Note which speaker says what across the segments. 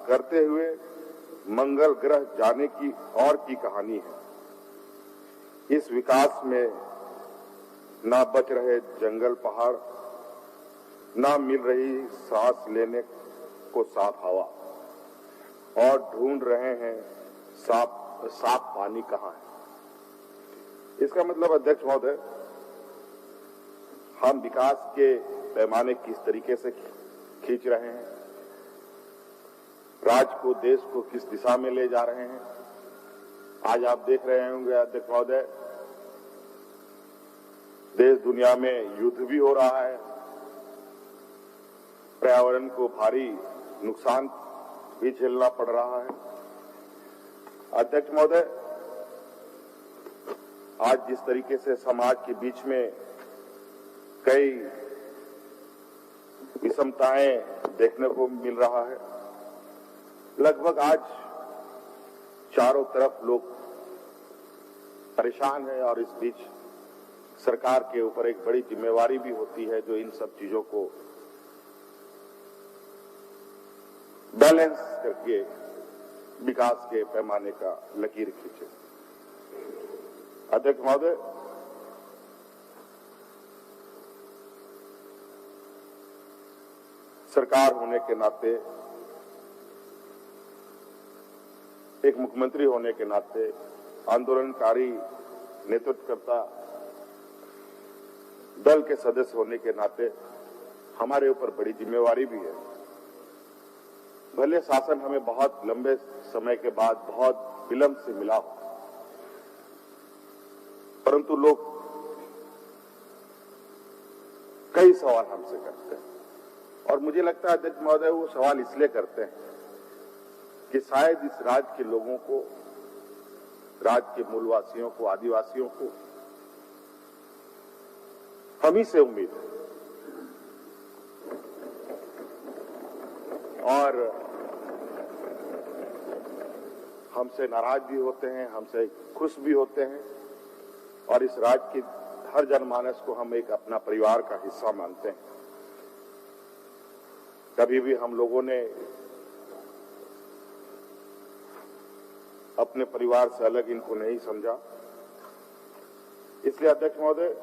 Speaker 1: करते हुए मंगल ग्रह जाने की और की कहानी है। इस विकास में ना बच रहे जंगल पहाड़, ना मिल रही सांस लेने को साफ हवा, और ढूंढ रहे हैं साफ पानी कहाँ है। इसका मतलब अध्यक्ष महोदय, हम विकास के पैमाने किस तरीके से खींच रहे हैं, राज्य को, देश को किस दिशा में ले जा रहे हैं। आज आप देख रहे होंगे अध्यक्ष महोदय, देश दुनिया में युद्ध भी हो रहा है, पर्यावरण को भारी नुकसान भी झेलना पड़ रहा है। अध्यक्ष महोदय, आज जिस तरीके से समाज के बीच में कई विषमताएं देखने को मिल रहा है, लगभग आज चारों तरफ लोग परेशान हैं, और इस बीच सरकार के ऊपर एक बड़ी जिम्मेवारी भी होती है जो इन सब चीजों को बैलेंस करके विकास के पैमाने का लकीर खींचे। अध्यक्ष महोदय, सरकार होने के नाते, एक मुख्यमंत्री होने के नाते, आंदोलनकारी नेतृत्वकर्ता दल के सदस्य होने के नाते हमारे ऊपर बड़ी जिम्मेवारी भी है। भले शासन हमें बहुत लंबे समय के बाद बहुत विलंब से मिला हो, परंतु लोग कई सवाल हमसे करते हैं, और मुझे लगता है अध्यक्ष महोदय, वो सवाल इसलिए करते हैं कि शायद इस राज्य के लोगों को, राज्य के मूलवासियों को, आदिवासियों को हम ही से उम्मीद है, और हमसे नाराज भी होते हैं, हमसे खुश भी होते हैं, और इस राज्य के हर जनमानस को हम एक अपना परिवार का हिस्सा मानते हैं। कभी भी हम लोगों ने अपने परिवार से अलग इनको नहीं समझा। इसलिए अध्यक्ष महोदय,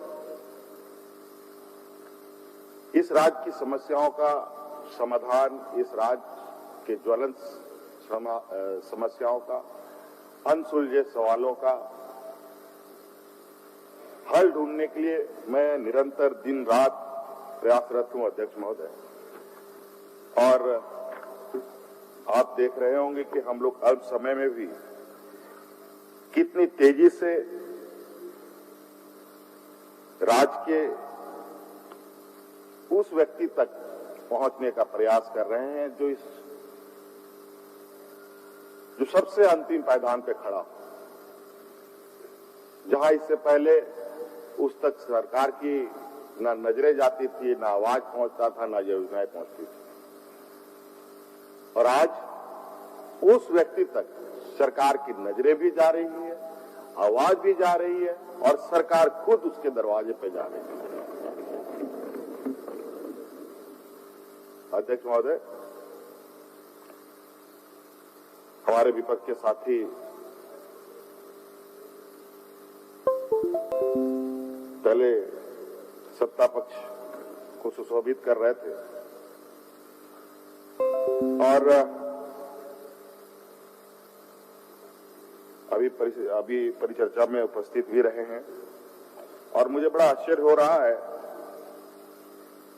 Speaker 1: इस राज्य की समस्याओं का समाधान, इस राज्य के ज्वलंत समस्याओं का, अनसुलझे सवालों का हल ढूंढने के लिए मैं निरंतर दिन रात प्रयासरत हूं अध्यक्ष महोदय। और आप देख रहे होंगे कि हम लोग अल्प समय में भी कितनी तेजी से राज्य के उस व्यक्ति तक पहुंचने का प्रयास कर रहे हैं जो सबसे अंतिम पायदान पे खड़ा हो, जहां इससे पहले उस तक सरकार की ना नजरें जाती थी, ना आवाज पहुंचता था, ना योजनाएं पहुंचती थी। और आज उस व्यक्ति तक सरकार की नजरें भी जा रही है, आवाज भी जा रही है, और सरकार खुद उसके दरवाजे पे जा रही है। अध्यक्ष महोदय, हमारे विपक्ष के साथी पहले सत्ता पक्ष को सुशोभित कर रहे थे, और अभी परिचर्चा में उपस्थित भी रहे हैं। और मुझे बड़ा आश्चर्य हो रहा है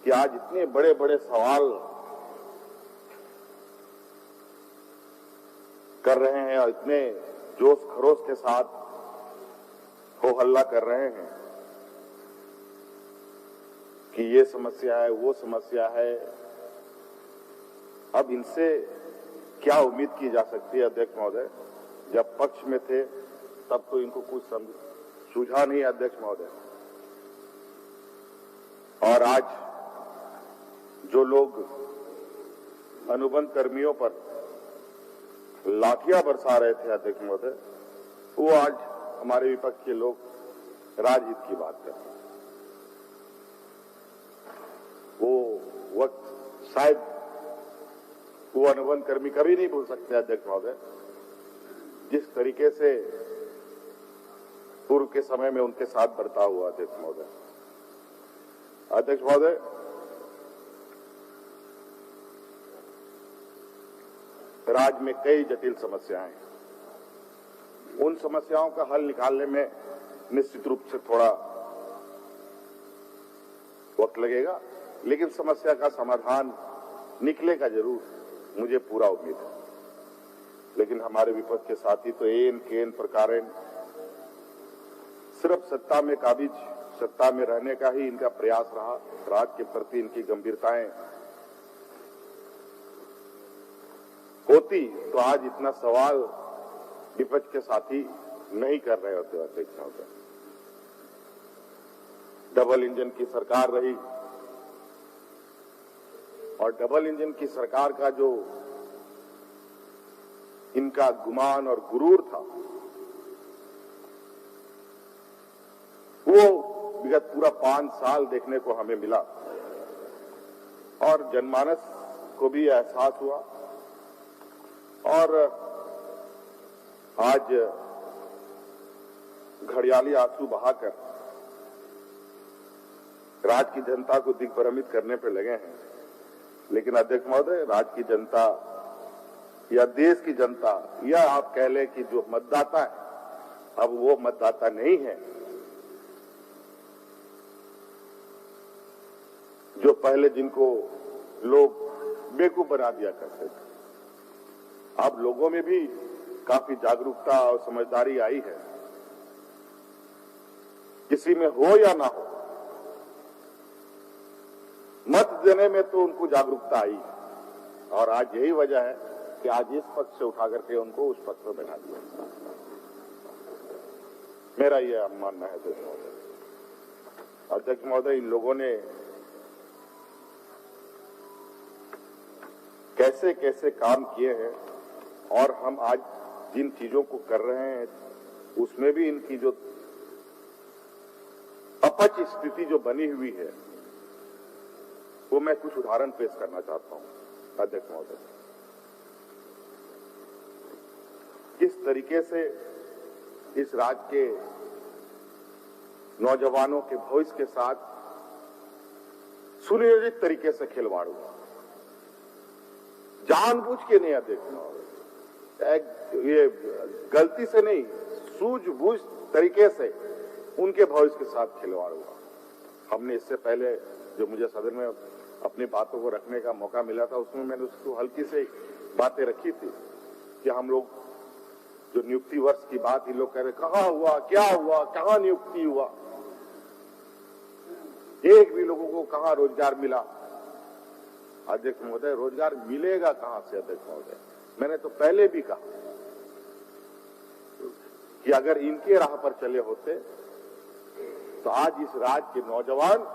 Speaker 1: कि आज इतने बड़े बड़े सवाल कर रहे हैं और इतने जोश खरोश के साथ हो हल्ला कर रहे हैं कि ये समस्या है, वो समस्या है। अब इनसे क्या उम्मीद की जा सकती है अध्यक्ष महोदय? जब पक्ष में थे तब तो इनको कुछ सूझा नहीं अध्यक्ष महोदय, और आज जो लोग अनुबंध कर्मियों पर लाठियां बरसा रहे थे अध्यक्ष महोदय, वो आज हमारे विपक्ष के लोग राजहित की बात करते हैं। वो वक्त शायद वो अनुबंध कर्मी कभी नहीं भूल सकते अध्यक्ष महोदय, जिस तरीके से पूर्व के समय में उनके साथ बर्ताव हुआ। अध्यक्ष महोदय, राज्य में कई जटिल समस्याएं हैं। उन समस्याओं का हल निकालने में निश्चित रूप से थोड़ा वक्त लगेगा, लेकिन समस्या का समाधान निकलेगा जरूर, मुझे पूरा उम्मीद है। लेकिन हमारे विपक्ष के साथी तो एन केन प्रकारेण सिर्फ सत्ता में काबिज, सत्ता में रहने का ही इनका प्रयास रहा। राज्य के प्रति इनकी गंभीरताएं होती तो आज इतना सवाल विपक्ष के साथी नहीं कर रहे होते। अध्यक्ष महोदय, डबल इंजन की सरकार रही और डबल इंजन की सरकार का जो इनका गुमान और गुरूर था, वो विगत पूरा 5 साल देखने को हमें मिला और जनमानस को भी एहसास हुआ। और आज घड़ियाली आंसू बहाकर राज्य की जनता को दिग्भ्रमित करने पर लगे हैं। लेकिन अध्यक्ष महोदय, राज्य की जनता या देश की जनता या आप कह लें कि जो मतदाता है, अब वो मतदाता नहीं है जो पहले जिनको लोग बेवकूफ बना दिया करते थे। अब लोगों में भी काफी जागरूकता और समझदारी आई है। किसी में हो या ना हो, मत देने में तो उनको जागरूकता आई और आज यही वजह है कि आज इस पक्ष से उठा करके उनको उस पक्ष में बैठा दिया। मेरा यह मानना है अध्यक्ष महोदय। अध्यक्ष महोदय, इन लोगों ने कैसे कैसे काम किए हैं और हम आज जिन चीजों को कर रहे हैं उसमें भी इनकी जो अपच स्थिति जो बनी हुई है, वो मैं कुछ उदाहरण पेश करना चाहता हूं। अध्यक्ष महोदय, किस तरीके से इस राज्य के नौजवानों के भविष्य के साथ सुनियोजित तरीके से खिलवाड़ हुआ, जानबूझ के नहीं। अध्यक्ष महोदय, ये गलती से नहीं, सूझबूझ तरीके से उनके भविष्य के साथ खिलवाड़ हुआ। हमने इससे पहले जो मुझे सदन में अपनी बातों को रखने का मौका मिला था, उसमें मैंने उसको हल्की से बातें रखी थी कि हम लोग जो नियुक्ति वर्ष की बात इन लोग कह रहे, कहां हुआ, क्या हुआ, कहां नियुक्ति हुआ, एक भी लोगों को कहां रोजगार मिला। अध्यक्ष महोदय, रोजगार मिलेगा कहां से? अध्यक्ष महोदय, मैंने तो पहले भी कहा कि अगर इनके राह पर चले होते तो आज इस राज्य के नौजवान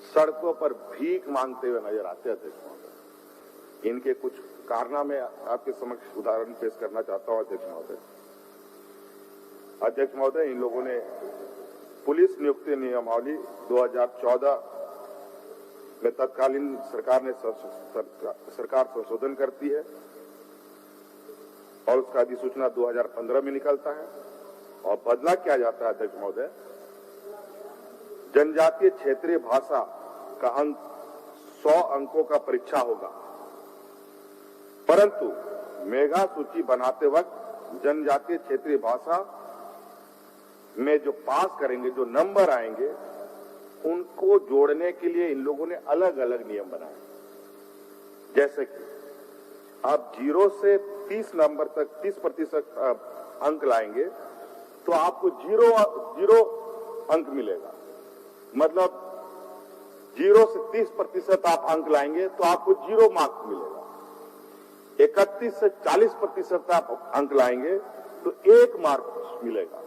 Speaker 1: सड़कों पर भीख मांगते हुए नजर आते। अध्यक्ष महोदय, इनके कुछ कारनामे आपके समक्ष उदाहरण पेश करना चाहता हूं। अध्यक्ष महोदय, इन लोगों ने पुलिस नियुक्ति नियमावली 2014 में तत्कालीन सरकार ने सरकार संशोधन करती है और उसका अधिसूचना 2015 में निकलता है और बदला क्या जाता है। अध्यक्ष महोदय, जनजातीय क्षेत्रीय भाषा का अंक 100 अंकों का परीक्षा होगा, परंतु मेगा सूची बनाते वक्त जनजातीय क्षेत्रीय भाषा में जो पास करेंगे, जो नंबर आएंगे, उनको जोड़ने के लिए इन लोगों ने अलग अलग नियम बनाए। जैसे कि आप 0 से 30 नंबर तक 30% अंक लाएंगे तो आपको 0 अंक मिलेगा। मतलब 0 से 30% आप अंक लाएंगे तो आपको 0 मार्क्स मिलेगा। 31 से 40% आप अंक लाएंगे तो 1 मार्क्स मिलेगा।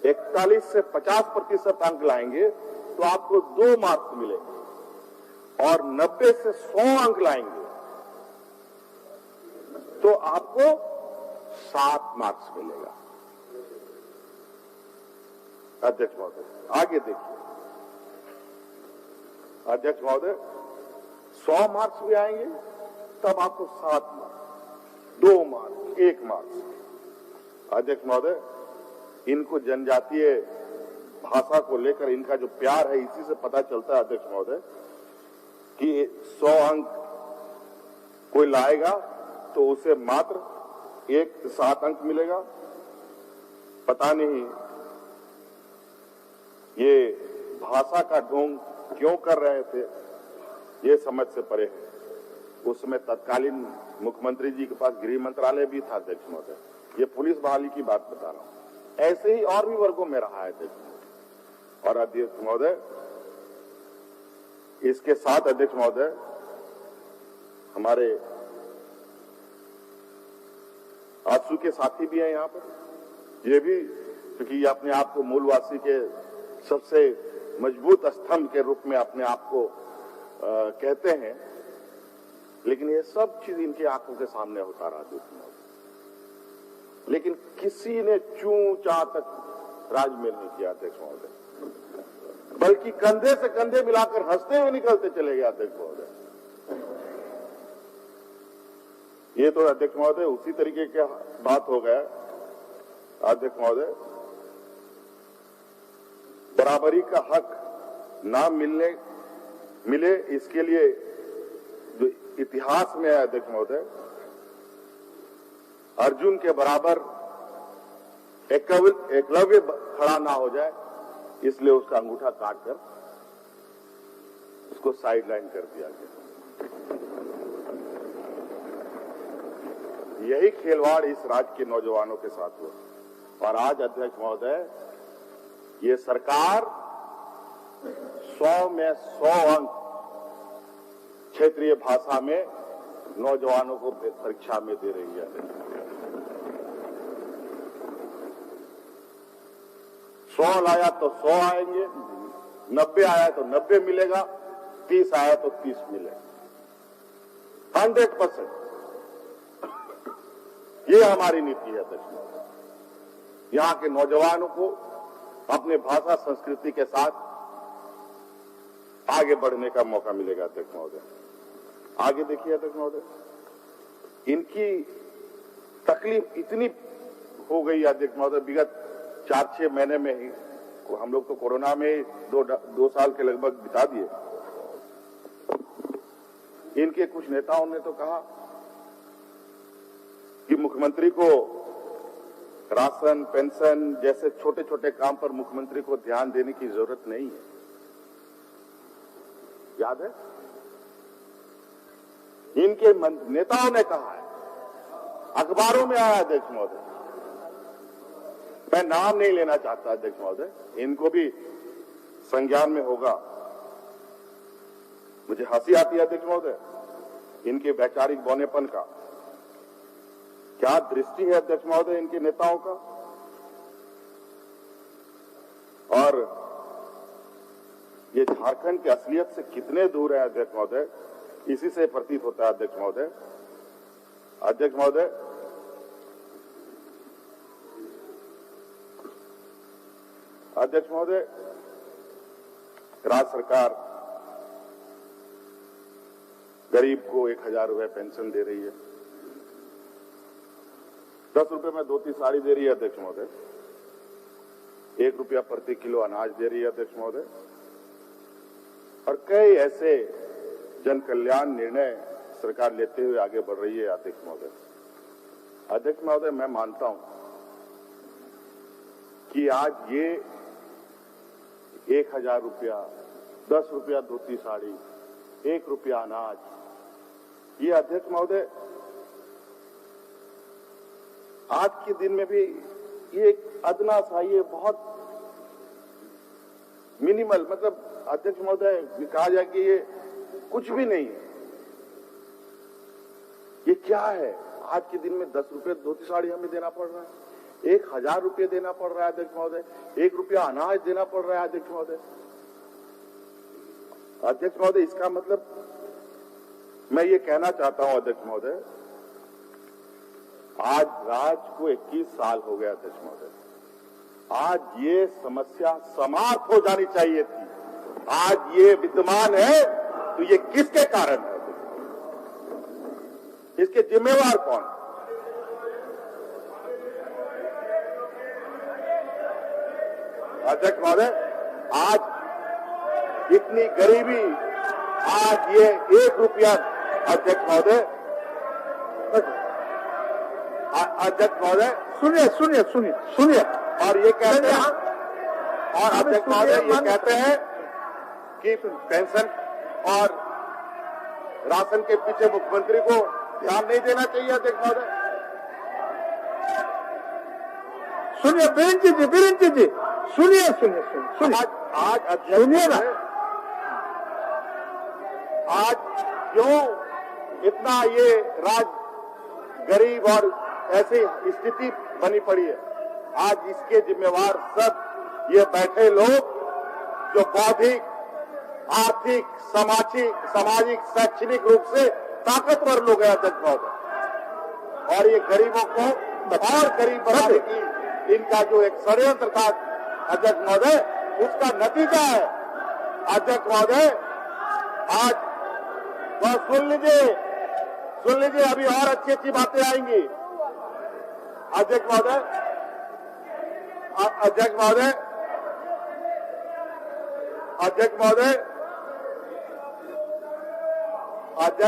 Speaker 1: 41 से 50% अंक लाएंगे तो आपको 2 मार्क्स मिलेंगे और 90 से 100 अंक लाएंगे तो आपको 7 मार्क्स मिलेगा। अध्यक्ष महोदय, आगे देखिए। अध्यक्ष महोदय, 100 मार्क्स भी आएंगे तब आपको 7 मार्क्स, 2 मार्क्स, 1 मार्क्स। अध्यक्ष महोदय, इनको जनजातीय भाषा को लेकर इनका जो प्यार है इसी से पता चलता है अध्यक्ष महोदय कि 100 अंक कोई लाएगा तो उसे मात्र 7 अंक मिलेगा। पता नहीं ये भाषा का ढोंग क्यों कर रहे थे, ये समझ से परे है। उसमें तत्कालीन मुख्यमंत्री जी के पास गृह मंत्रालय भी था अध्यक्ष महोदय। ये पुलिस बहाली की बात बता रहा हूं। ऐसे ही और भी वर्गों में रहा है अध्यक्ष महोदय। और अध्यक्ष महोदय, इसके साथ अध्यक्ष महोदय हमारे आंसू के साथी भी हैं यहाँ पर। ये भी क्योंकि ये अपने आप को मूलवासी के सबसे मजबूत स्तंभ के रूप में अपने आप को कहते हैं, लेकिन ये सब चीज इनकी आंखों के सामने होता रहा अध्यक्ष महोदय। लेकिन किसी ने चूं चा तक राजमेल नहीं किया अध्यक्ष महोदय, बल्कि कंधे से कंधे मिलाकर हंसते हुए निकलते चले गए अध्यक्ष महोदय। ये तो अध्यक्ष महोदय उसी तरीके की बात हो गया अध्यक्ष महोदय। बराबरी का हक ना मिले इसके लिए जो इतिहास में है अध्यक्ष महोदय, अर्जुन के बराबर एकलव्य खड़ा ना हो जाए, इसलिए उसका अंगूठा काटकर उसको साइडलाइन कर दिया गया। यही खिलवाड़ इस राज्य के नौजवानों के साथ हुआ। और आज अध्यक्ष महोदय, ये सरकार 100 में 100 अंक क्षेत्रीय भाषा में नौजवानों को परीक्षा में दे रही है। 100 लाया तो 100 आएंगे, 90 आया तो 90 मिलेगा, 30 आया तो 30 मिलेगा। 100%। ये हमारी नीति है अध्यक्ष महोदय। यहाँ के नौजवानों को अपने भाषा संस्कृति के साथ आगे बढ़ने का मौका मिलेगा अध्यक्ष महोदय। आगे देखिए अध्यक्ष महोदय, इनकी तकलीफ इतनी हो गई अध्यक्ष महोदय, विगत 4-6 महीने में ही, हम लोग तो कोरोना में 2 साल के लगभग बिता दिए। इनके कुछ नेताओं ने तो कहा कि मुख्यमंत्री को राशन, पेंशन जैसे छोटे छोटे काम पर मुख्यमंत्री को ध्यान देने की जरूरत नहीं है। याद है? इनके नेताओं ने कहा है, अखबारों में आया अध्यक्ष महोदय। मैं नाम नहीं लेना चाहता अध्यक्ष महोदय, इनको भी संज्ञान में होगा। मुझे हंसी आती है अध्यक्ष महोदय इनके वैचारिक बौनेपन का। क्या दृष्टि है अध्यक्ष महोदय इनके नेताओं का। और ये झारखंड की असलियत से कितने दूर है अध्यक्ष महोदय, इसी से प्रतीत होता है अध्यक्ष महोदय। अध्यक्ष महोदय, अध्यक्ष महोदय, राज्य सरकार गरीब को 1000 रुपए पेंशन दे रही है, 10 रुपए में धोती साड़ी दे रही है अध्यक्ष महोदय, 1 रुपया प्रति किलो अनाज दे रही है अध्यक्ष महोदय, और कई ऐसे जन कल्याण निर्णय सरकार लेते हुए आगे बढ़ रही है अध्यक्ष महोदय। अध्यक्ष महोदय, मैं मानता हूं कि आज ये 1000 रुपया, 10 रुपया धोती साड़ी, 1 रुपया अनाज, ये अध्यक्ष महोदय आज के दिन में भी ये एक अदना सा, ये बहुत मिनिमल, मतलब अध्यक्ष महोदय कहा जाए कि ये कुछ भी नहीं है। ये क्या है? आज के दिन में 10 रुपए धोती साड़ी हमें देना पड़ रहा है, 1000 रुपये देना पड़ रहा है अध्यक्ष महोदय, 1 रुपया अनाज देना पड़ रहा है अध्यक्ष महोदय। अध्यक्ष महोदय, इसका मतलब मैं ये कहना चाहता हूं अध्यक्ष महोदय, आज राज्य को 21 साल हो गया अध्यक्ष महोदय। आज ये समस्या समाप्त हो जानी चाहिए थी। आज ये विद्यमान है तो ये किसके कारण है? इसके जिम्मेवार कौन? अध्यक्ष महोदय, आज इतनी गरीबी, आज ये 1 रुपया, अध्यक्ष महोदय, अध्यक्ष महोदय
Speaker 2: सुनिए
Speaker 1: और ये कहते हैं, और अध्यक्ष महोदय ये कहते हैं कि पेंशन और राशन के पीछे मुख्यमंत्री को ध्यान नहीं देना चाहिए। अध्यक्ष महोदय
Speaker 2: सुनिए, बिरेंद्र जी सुनिए।
Speaker 1: आज अध्यक्ष महोदय, आज क्यों इतना ये गरीब और ऐसी स्थिति बनी पड़ी है? आज इसके जिम्मेवार सब ये बैठे लोग जो बौद्धिक, आर्थिक, सामाजिक, शैक्षणिक रूप से ताकतवर लोग हैं। अध्यक्ष महोदय, और ये गरीबों को और गरीब बनाने की इनका जो एक षड्यंत्र था अध्यक्ष महोदय, उसका नतीजा है। अध्यक्ष महोदय, आज तो सुन लीजिए, अभी और अच्छी अच्छी बातें आएंगी। अध्यक्ष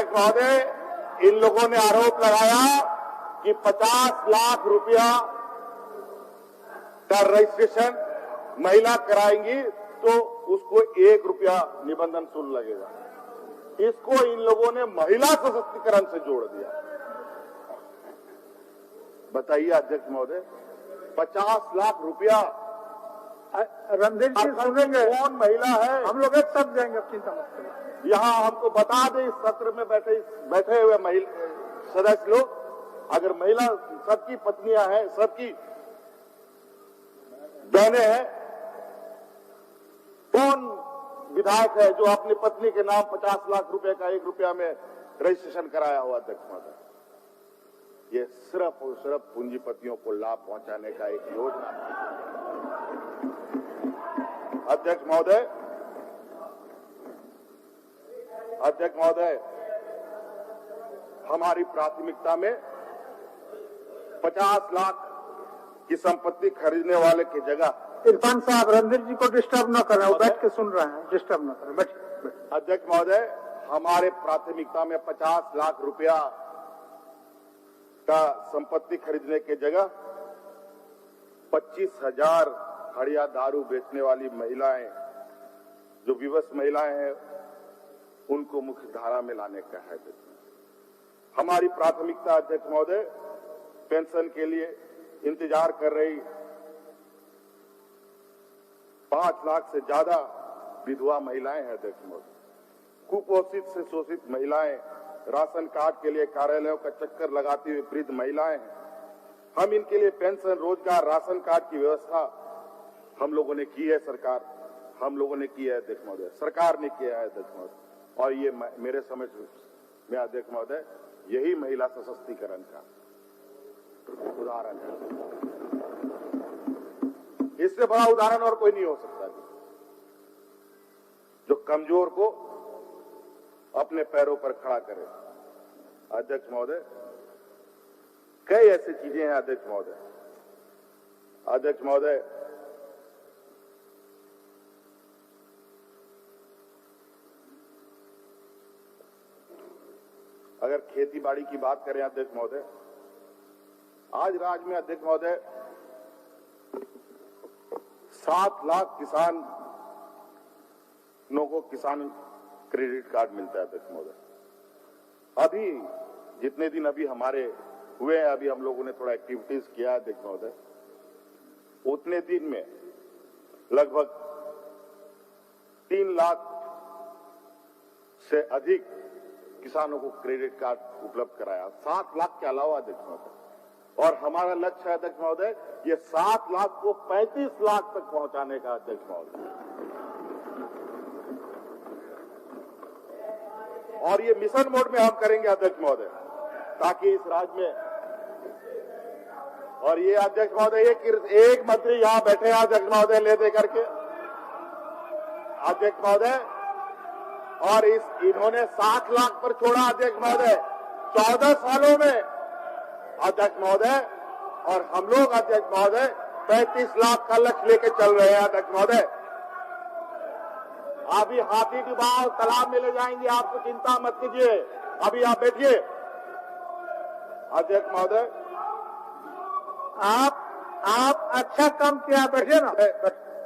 Speaker 1: महोदय, इन लोगों ने आरोप लगाया कि 50 लाख रुपया का रजिस्ट्रेशन महिला कराएंगी तो उसको 1 रुपया निबंधन शुल्क लगेगा। इसको इन लोगों ने महिला सशक्तिकरण से जोड़ दिया। बताइए अध्यक्ष महोदय, 50 लाख रुपया
Speaker 2: रणधीर जी सुनेंगे,
Speaker 1: कौन महिला है?
Speaker 2: हम लोग एक सब जाएंगे, चिंता मत करिए।
Speaker 1: यहाँ हमको बता दें, इस सत्र में बैठे हुए महिला सदस्य लोग, अगर महिला सबकी पत्नियां हैं, सबकी बहनें हैं, कौन विधायक है जो अपनी पत्नी के नाम 50 लाख रुपए का 1 रुपया में रजिस्ट्रेशन कराया हुआ? अध्यक्ष महोदय, ये सिर्फ और सिर्फ पूंजीपतियों को लाभ पहुंचाने का एक योजना है। अध्यक्ष महोदय, हमारी प्राथमिकता में 50 लाख की संपत्ति खरीदने वाले की जगह।
Speaker 2: इरफान साहब, रणधीर जी को डिस्टर्ब न करें, वो बैठ के सुन रहे हैं, डिस्टर्ब न करें, बैठिए।
Speaker 1: अध्यक्ष महोदय, हमारे प्राथमिकता में 50 लाख रुपया का संपत्ति खरीदने की जगह 25,000 हड़िया दारू बेचने वाली महिलाएं, जो विवश महिलाएं हैं, उनको मुख्य धारा में लाने का है। हमारी प्राथमिकता अध्यक्ष महोदय, पेंशन के लिए इंतजार कर रही 5 लाख से ज्यादा विधवा महिलाएं हैं। अध्यक्ष महोदय, कुपोषित से शोषित महिलाएं, राशन कार्ड के लिए कार्यालयों का चक्कर लगाती हुई वृद्ध महिलाएं हैं। हम इनके लिए पेंशन, रोजगार, राशन कार्ड की व्यवस्था हम लोगों ने की है। सरकार, हम लोगों ने की है अध्यक्ष महोदय, सरकार ने किया है अध्यक्ष महोदय। और ये मेरे समझ में अध्यक्ष महोदय, यही महिला सशक्तिकरण का उदाहरण है। इससे बड़ा उदाहरण और कोई नहीं हो सकता जो कमजोर को अपने पैरों पर खड़ा करे। अध्यक्ष महोदय, कई ऐसी चीजें हैं। अध्यक्ष महोदय, अगर खेती बाड़ी की बात करें अध्यक्ष महोदय, आज राज्य में अध्यक्ष महोदय 7 लाख किसानों को किसान क्रेडिट कार्ड मिलता है। अध्यक्ष महोदय, अभी जितने दिन अभी हमारे हुए हैं, अभी हम लोगों ने थोड़ा एक्टिविटीज किया है अध्यक्ष महोदय, उतने दिन में लगभग 3 लाख से अधिक किसानों को क्रेडिट कार्ड उपलब्ध कराया, 7 लाख के अलावा अध्यक्ष महोदय। और हमारा लक्ष्य है अध्यक्ष महोदय, ये 7 लाख को 35 लाख तक पहुंचाने का अध्यक्ष महोदय। और ये मिशन मोड में हम करेंगे अध्यक्ष महोदय, ताकि इस राज्य में, और ये अध्यक्ष महोदय, एक मंत्री यहां बैठे हैं अध्यक्ष महोदय, ले दे करके अध्यक्ष महोदय, और इन्होंने 7 लाख पर छोड़ा अध्यक्ष महोदय 14 सालों में अध्यक्ष महोदय, और हम लोग अध्यक्ष महोदय 35 लाख का लक्ष्य लेके चल रहे हैं अध्यक्ष महोदय। अभी हाथी डुबाओ तालाब में ले जाएंगे, आपको चिंता मत कीजिए, अभी आप बैठिए अध्यक्ष महोदय।
Speaker 2: आप अच्छा काम किया, बैठिए ना,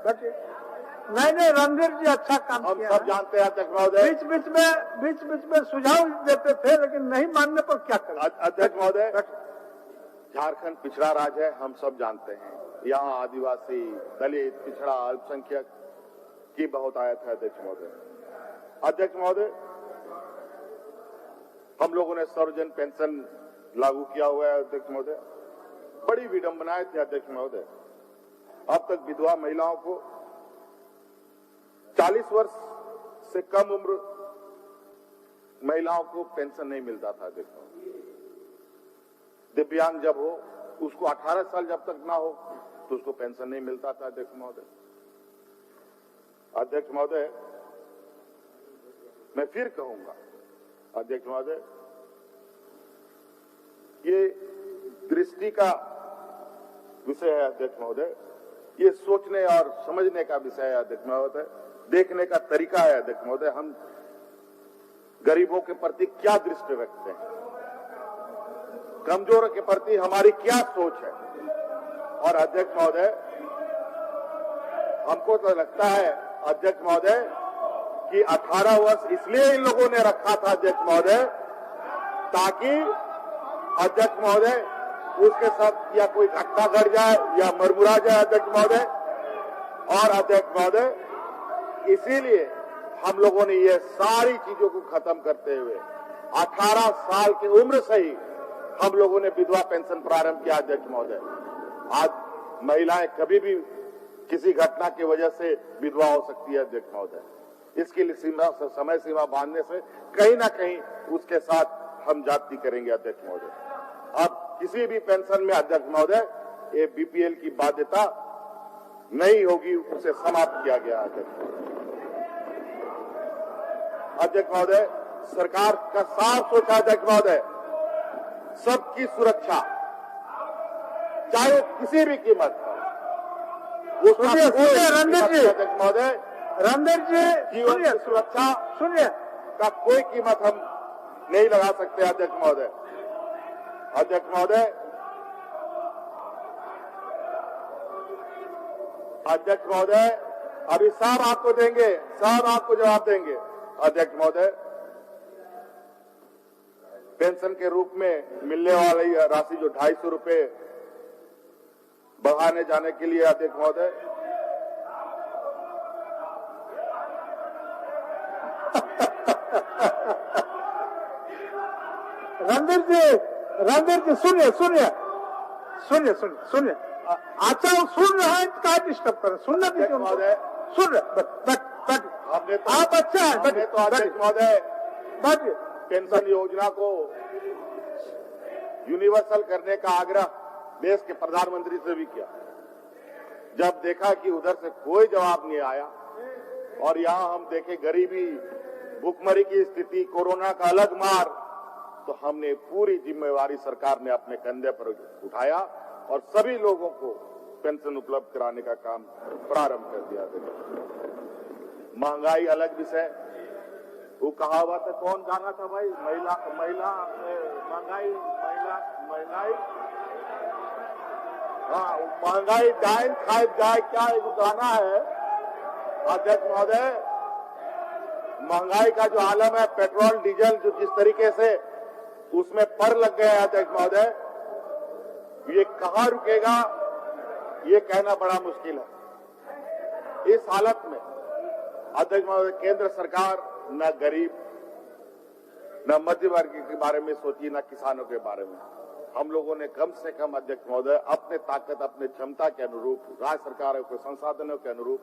Speaker 2: बैठिए। नहीं रणधीर जी अच्छा काम
Speaker 1: हम
Speaker 2: किया।
Speaker 1: सब जानते हैं अध्यक्ष महोदय।
Speaker 2: बीच बीच में सुझाव देते थे, लेकिन नहीं मानने पर क्या करें।
Speaker 1: अध्यक्ष महोदय, झारखंड पिछड़ा राज्य है, हम सब जानते हैं। यहाँ आदिवासी, दलित, पिछड़ा, अल्पसंख्यक की बहुत आयत है अध्यक्ष महोदय। अध्यक्ष महोदय, हम लोगों ने सर्वजन पेंशन लागू किया हुआ है अध्यक्ष महोदय। बड़ी विडंबनाएं थी अध्यक्ष महोदय। अब तक विधवा महिलाओं को 40 वर्ष से कम उम्र महिलाओं को पेंशन नहीं मिलता था अध्यक्ष महोदय। दिव्यांग जब हो उसको 18 साल जब तक ना हो तो उसको पेंशन नहीं मिलता था अध्यक्ष महोदय। अध्यक्ष महोदय, मैं फिर कहूंगा अध्यक्ष महोदय, ये दृष्टि का विषय है अध्यक्ष महोदय, ये सोचने और समझने का विषय है अध्यक्ष महोदय, देखने का तरीका है अध्यक्ष महोदय। हम गरीबों के प्रति क्या दृष्टि रखते हैं, कमजोरों के प्रति हमारी क्या सोच है। और अध्यक्ष महोदय, हमको तो लगता है अध्यक्ष महोदय कि 18 वर्ष इसलिए इन लोगों ने रखा था अध्यक्ष महोदय, ताकि अध्यक्ष महोदय उसके साथ या कोई घटना घट जाए या मरमुरा जाए अध्यक्ष महोदय। और अध्यक्ष महोदय, इसीलिए हम लोगों ने ये सारी चीजों को खत्म करते हुए 18 साल की उम्र से ही हम लोगों ने विधवा पेंशन प्रारंभ किया अध्यक्ष महोदय। आज महिलाएं कभी भी किसी घटना की वजह से विधवा हो सकती है अध्यक्ष महोदय। इसके लिए समय सीमा बांधने से कहीं ना कहीं उसके साथ हम जाति करेंगे अध्यक्ष महोदय। अब किसी भी पेंशन में अध्यक्ष महोदय ये बीपीएल की बाध्यता नहीं होगी, उसे समाप्त किया गया अध्यक्ष महोदय। सरकार का साफ सोचा अध्यक्ष महोदय, सबकी सुरक्षा चाहे किसी भी कीमत
Speaker 2: रणधीर जी,
Speaker 1: अध्यक्ष महोदय,
Speaker 2: रणधीर जी
Speaker 1: जीवन की सुरक्षा
Speaker 2: सुनिए
Speaker 1: का कोई कीमत हम नहीं लगा सकते अध्यक्ष महोदय। अध्यक्ष महोदय, अध्यक्ष महोदय, अभी सब आपको देंगे, सब आपको जवाब देंगे अध्यक्ष महोदय। पेंशन के रूप में मिलने वाली राशि जो 250 रुपए बढ़ाने जाने के लिए अध्यक्ष महोदय,
Speaker 2: रणधीर जी सुनिए। अच्छा सुन रहे हैं, क्या डिस्टर्ब कर रहे हैं? सुनना भी
Speaker 1: महोदय,
Speaker 2: सुन रहे
Speaker 1: हमने तो
Speaker 2: आप अच्छा है,
Speaker 1: हमने तो अध्यक्ष महोदय
Speaker 2: बैठिए।
Speaker 1: पेंशन योजना को यूनिवर्सल करने का आग्रह देश के प्रधानमंत्री से भी किया। जब देखा कि उधर से कोई जवाब नहीं आया और यहाँ हम देखे गरीबी, भूखमरी की स्थिति, कोरोना का अलग मार, तो हमने पूरी जिम्मेवारी सरकार ने अपने कंधे पर उठाया और सभी लोगों को पेंशन उपलब्ध कराने का काम प्रारंभ कर दिया। महंगाई अलग विषय, वो कहावत है, कौन गाना था भाई, महंगाई हाँ, महंगाई डाइन खाए गाय, क्या एक गाना है अध्यक्ष महोदय। महंगाई का जो आलम है, पेट्रोल डीजल जो जिस तरीके से उसमें पर लग गए अध्यक्ष महोदय, ये कहाँ रुकेगा ये कहना बड़ा मुश्किल है। इस हालत में अध्यक्ष महोदय, केंद्र सरकार न गरीब न मध्य वर्ग के बारे में सोची, न किसानों के बारे में। हम लोगों ने कम से कम अध्यक्ष महोदय अपने ताकत, अपने क्षमता के अनुरूप, राज्य सरकारों के संसाधनों के अनुरूप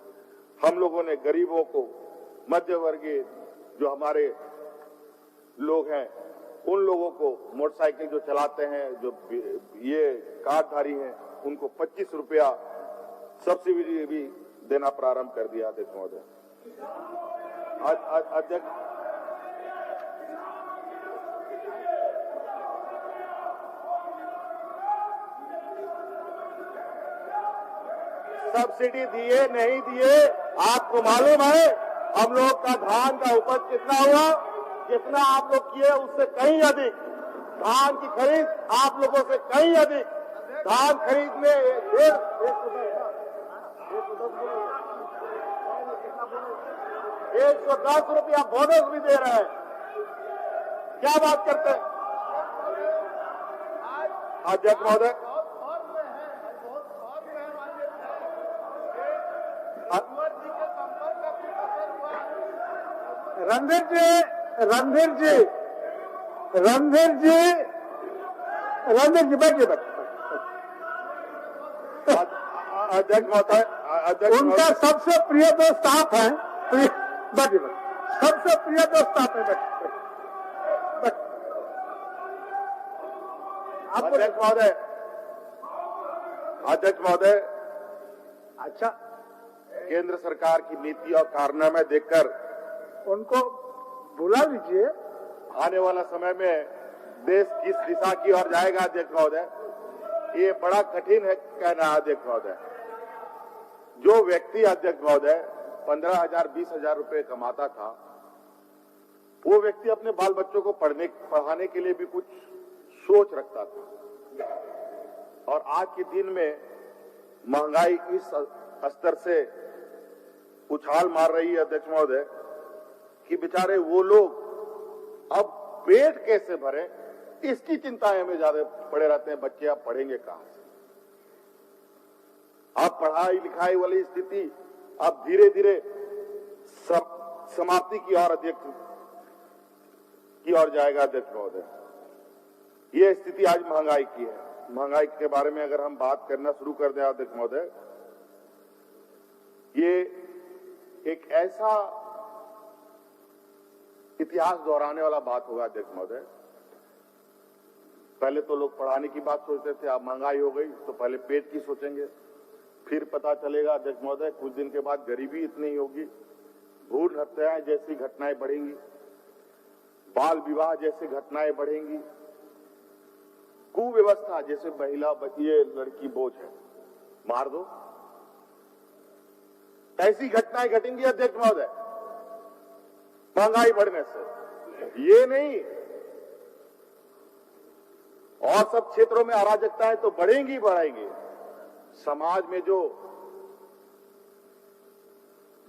Speaker 1: हम लोगों ने गरीबों को, मध्य वर्गीय जो हमारे लोग हैं, उन लोगों को, मोटरसाइकिल जो चलाते हैं, जो ये कार्डधारी हैं, उनको 25 रुपया सब्सिडी भी देना प्रारंभ कर दिया अध्यक्ष महोदय। सब्सिडी दिए नहीं दिए, आपको मालूम है हम लोग का धान का उपज कितना हुआ, जितना आप लोग किए उससे कहीं अधिक धान की खरीद आप लोगों से कहीं अधिक धान खरीद में 110 रुपया बोनस भी दे रहे हैं। क्या बात करते हैं अध्यक्ष महोदय?
Speaker 2: रणधीर जी बैठिए।
Speaker 1: अध्यक्ष महोदय,
Speaker 2: उनका सबसे प्रिय दोस्त आप हैं। बैठिए, सबसे प्रिय दोस्त आप हैं।
Speaker 1: अध्यक्ष महोदय,
Speaker 2: अच्छा,
Speaker 1: केंद्र सरकार की नीति और कारनामे देखकर
Speaker 2: उनको बुला लीजिए।
Speaker 1: आने वाला समय में देश किस दिशा की ओर जाएगा अध्यक्ष महोदय, ये बड़ा कठिन है कहना अध्यक्ष महोदय। जो व्यक्ति अध्यक्ष महोदय 15,000 20,000 रुपए कमाता था, वो व्यक्ति अपने बाल बच्चों को पढ़ाने के लिए भी कुछ सोच रखता था। और आज के दिन में महंगाई इस स्तर से उछाल मार रही है अध्यक्ष महोदय कि बेचारे वो लोग अब पेट कैसे भरे, इसकी चिंताएं में ज्यादा पड़े रहते हैं। बच्चे अब पढ़ेंगे कहां से? अब पढ़ाई लिखाई वाली स्थिति अब धीरे धीरे समाप्ति की ओर जाएगा अध्यक्ष महोदय। ये स्थिति आज महंगाई की है। महंगाई के बारे में अगर हम बात करना शुरू कर दें अध्यक्ष महोदय, ये एक ऐसा इतिहास दोहराने वाला बात होगा अध्यक्ष महोदय। पहले तो लोग पढ़ाने की बात सोचते थे, अब महंगाई हो गई तो पहले पेट की सोचेंगे, फिर पता चलेगा अध्यक्ष महोदय कुछ दिन के बाद गरीबी इतनी ही होगी, भ्रूण हत्याएं जैसी घटनाएं बढ़ेंगी, बाल विवाह जैसी घटनाएं बढ़ेंगी, कुव्यवस्था जैसे महिला ये लड़की बोझ है मार दो, ऐसी घटनाएं घटेंगी अध्यक्ष महोदय महंगाई बढ़ने से। ये नहीं, और सब क्षेत्रों में अराजकताएं तो बढ़ेंगी बढ़ेंगी। समाज में जो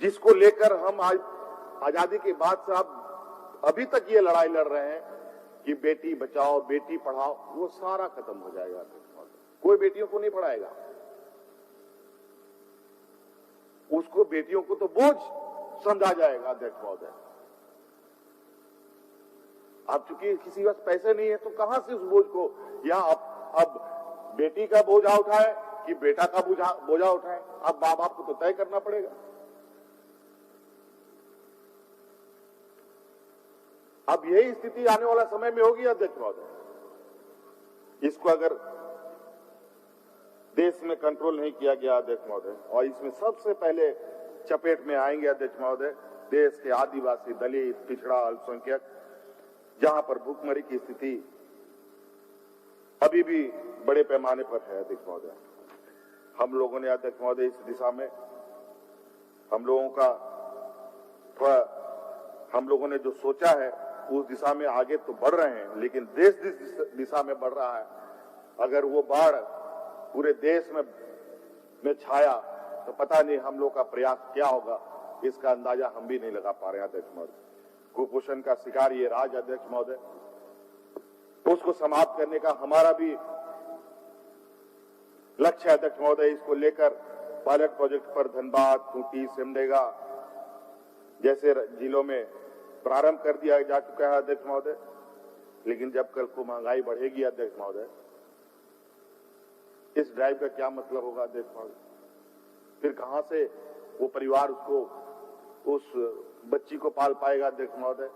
Speaker 1: जिसको लेकर हम आज आजादी के बाद से आप अभी तक ये लड़ाई लड़ रहे हैं कि बेटी बचाओ बेटी पढ़ाओ, वो सारा खत्म हो जाएगा। कोई बेटियों को नहीं पढ़ाएगा, उसको बेटियों को तो बोझ समझा जाएगा अध्यक्ष महोदय। अब चूंकि किसी पास पैसे नहीं है तो कहां से उस बोझ को, या अब बेटी का बोझा उठाए कि बेटा का बोझा उठाए, अब मां बाप को तो तय करना पड़ेगा। अब यही स्थिति आने वाला समय में होगी अध्यक्ष महोदय। इसको अगर देश में कंट्रोल नहीं किया गया अध्यक्ष महोदय, और इसमें सबसे पहले चपेट में आएंगे अध्यक्ष महोदय देश के आदिवासी, दलित, पिछड़ा, अल्पसंख्यक, जहां पर भूखमरी की स्थिति अभी भी बड़े पैमाने पर है अध्यक्ष महोदय। हम लोगों ने अध्यक्ष महोदय इस दिशा में हम लोगों ने जो सोचा है उस दिशा में आगे तो बढ़ रहे हैं, लेकिन देश जिस दिशा में बढ़ रहा है, अगर वो बाढ़ पूरे देश में छाया तो पता नहीं हम लोग का प्रयास क्या होगा, इसका अंदाजा हम भी नहीं लगा पा रहे हैं अध्यक्ष महोदय। कुपोषण का शिकार ये राज्य अध्यक्ष महोदय, उसको समाप्त करने का हमारा भी लक्ष्य है अध्यक्ष महोदय। इसको लेकर पायलट प्रोजेक्ट पर धनबाद, खूंटी, सिमडेगा जैसे जिलों में प्रारंभ कर दिया जा चुका है अध्यक्ष महोदय। लेकिन जब कल को महंगाई बढ़ेगी अध्यक्ष महोदय, इस ड्राइव का क्या मतलब होगा अध्यक्ष महोदय? फिर कहां से वो परिवार उस बच्ची को पाल पाएगा अध्यक्ष महोदय,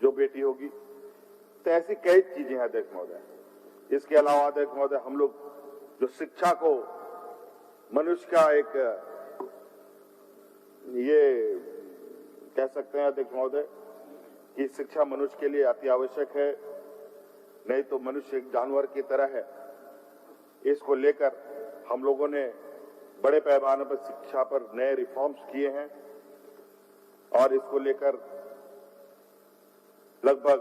Speaker 1: जो बेटी होगी? तो ऐसी कई चीजें हैं अध्यक्ष महोदय। इसके अलावा अध्यक्ष महोदय हम लोग जो शिक्षा को मनुष्य का एक ये कह सकते हैं अध्यक्ष महोदय कि शिक्षा मनुष्य के लिए अति आवश्यक है, नहीं तो मनुष्य एक जानवर की तरह है। इसको लेकर हम लोगों ने बड़े पैमाने पर शिक्षा पर नए रिफॉर्म्स किए हैं और इसको लेकर लगभग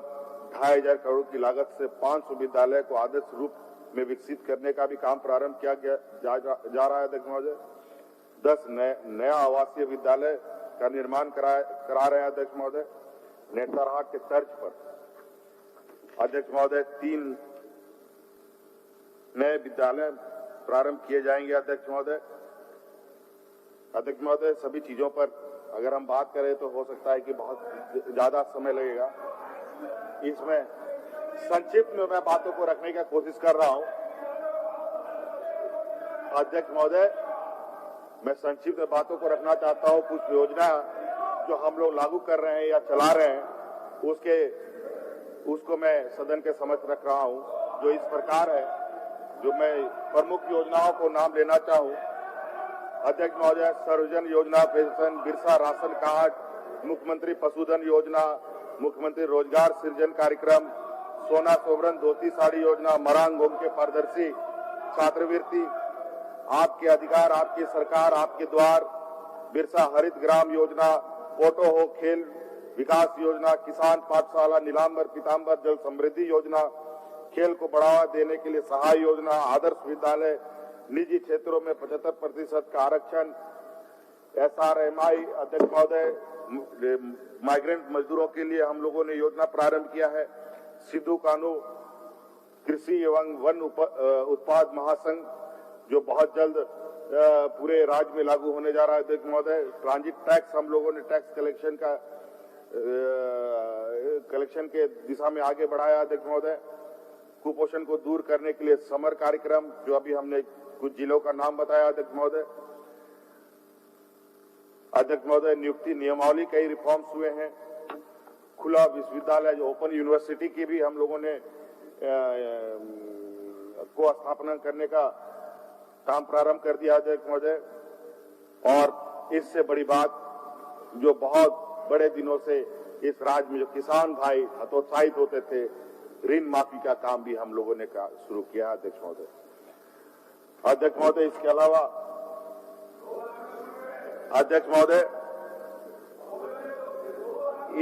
Speaker 1: 2,500 करोड़ की लागत से 500 विद्यालय को आदर्श रूप में विकसित करने का भी काम प्रारंभ किया जा रहा है। अध्यक्ष महोदय 10 नया आवासीय विद्यालय का निर्माण करा रहे हैं अध्यक्ष महोदय नेतरहाट के तर्ज पर। अध्यक्ष महोदय 3 नए विद्यालय प्रारंभ किए जाएंगे। अध्यक्ष महोदय सभी चीजों पर अगर हम बात करें तो हो सकता है कि बहुत ज्यादा समय लगेगा। इसमें संक्षिप्त में मैं बातों को रखने की कोशिश कर रहा हूं। अध्यक्ष महोदय मैं संक्षिप्त में बातों को रखना चाहता हूं। कुछ योजना जो हम लोग लागू कर रहे हैं या चला रहे हैं उसको मैं सदन के समक्ष रख रहा हूं, जो इस प्रकार है, जो मैं प्रमुख योजनाओं को नाम लेना चाहूं। अध्यक्ष महोदय सर्वजन योजना, पेंशन, बिरसा राशन कार्ड, मुख्यमंत्री पशुधन योजना, मुख्यमंत्री रोजगार सृजन कार्यक्रम, सोना सोवरन धोती साड़ी योजना, मरांग होम के पारदर्शी छात्रवृत्ति, आपके अधिकार आपकी सरकार आपके द्वार, बिरसा हरित ग्राम योजना, पोटो हो खेल विकास योजना, किसान पाठशाला, नीलांबर पीतांबर जल समृद्धि योजना, खेल को बढ़ावा देने के लिए सहाय योजना, आदर्श विद्यालय, निजी क्षेत्रों में 75% का आरक्षण, SRMI। अध्यक्ष महोदय माइग्रेंट मजदूरों के लिए हम लोगों ने योजना प्रारंभ किया है। सिद्धू कानू कृषि एवं वन उत्पाद महासंघ जो बहुत जल्द पूरे राज्य में लागू होने जा रहा है। अध्यक्ष महोदय ट्रांजिट टैक्स हम लोगों ने टैक्स कलेक्शन के दिशा में आगे बढ़ाया। अध्यक्ष महोदय कुपोषण को दूर करने के लिए समर कार्यक्रम, जो अभी हमने कुछ जिलों का नाम बताया। अध्यक्ष महोदय नियुक्ति नियमावली कई रिफॉर्म्स हुए हैं। खुला विश्वविद्यालय जो ओपन यूनिवर्सिटी की भी हम लोगों ने को स्थापना करने का काम प्रारंभ कर दिया। अध्यक्ष महोदय और इससे बड़ी बात जो बहुत बड़े दिनों से इस राज्य में जो किसान भाई हतोत्साहित होते थे, ऋण माफी का काम भी हम लोगों ने शुरू किया। अध्यक्ष महोदय इसके अलावा अध्यक्ष महोदय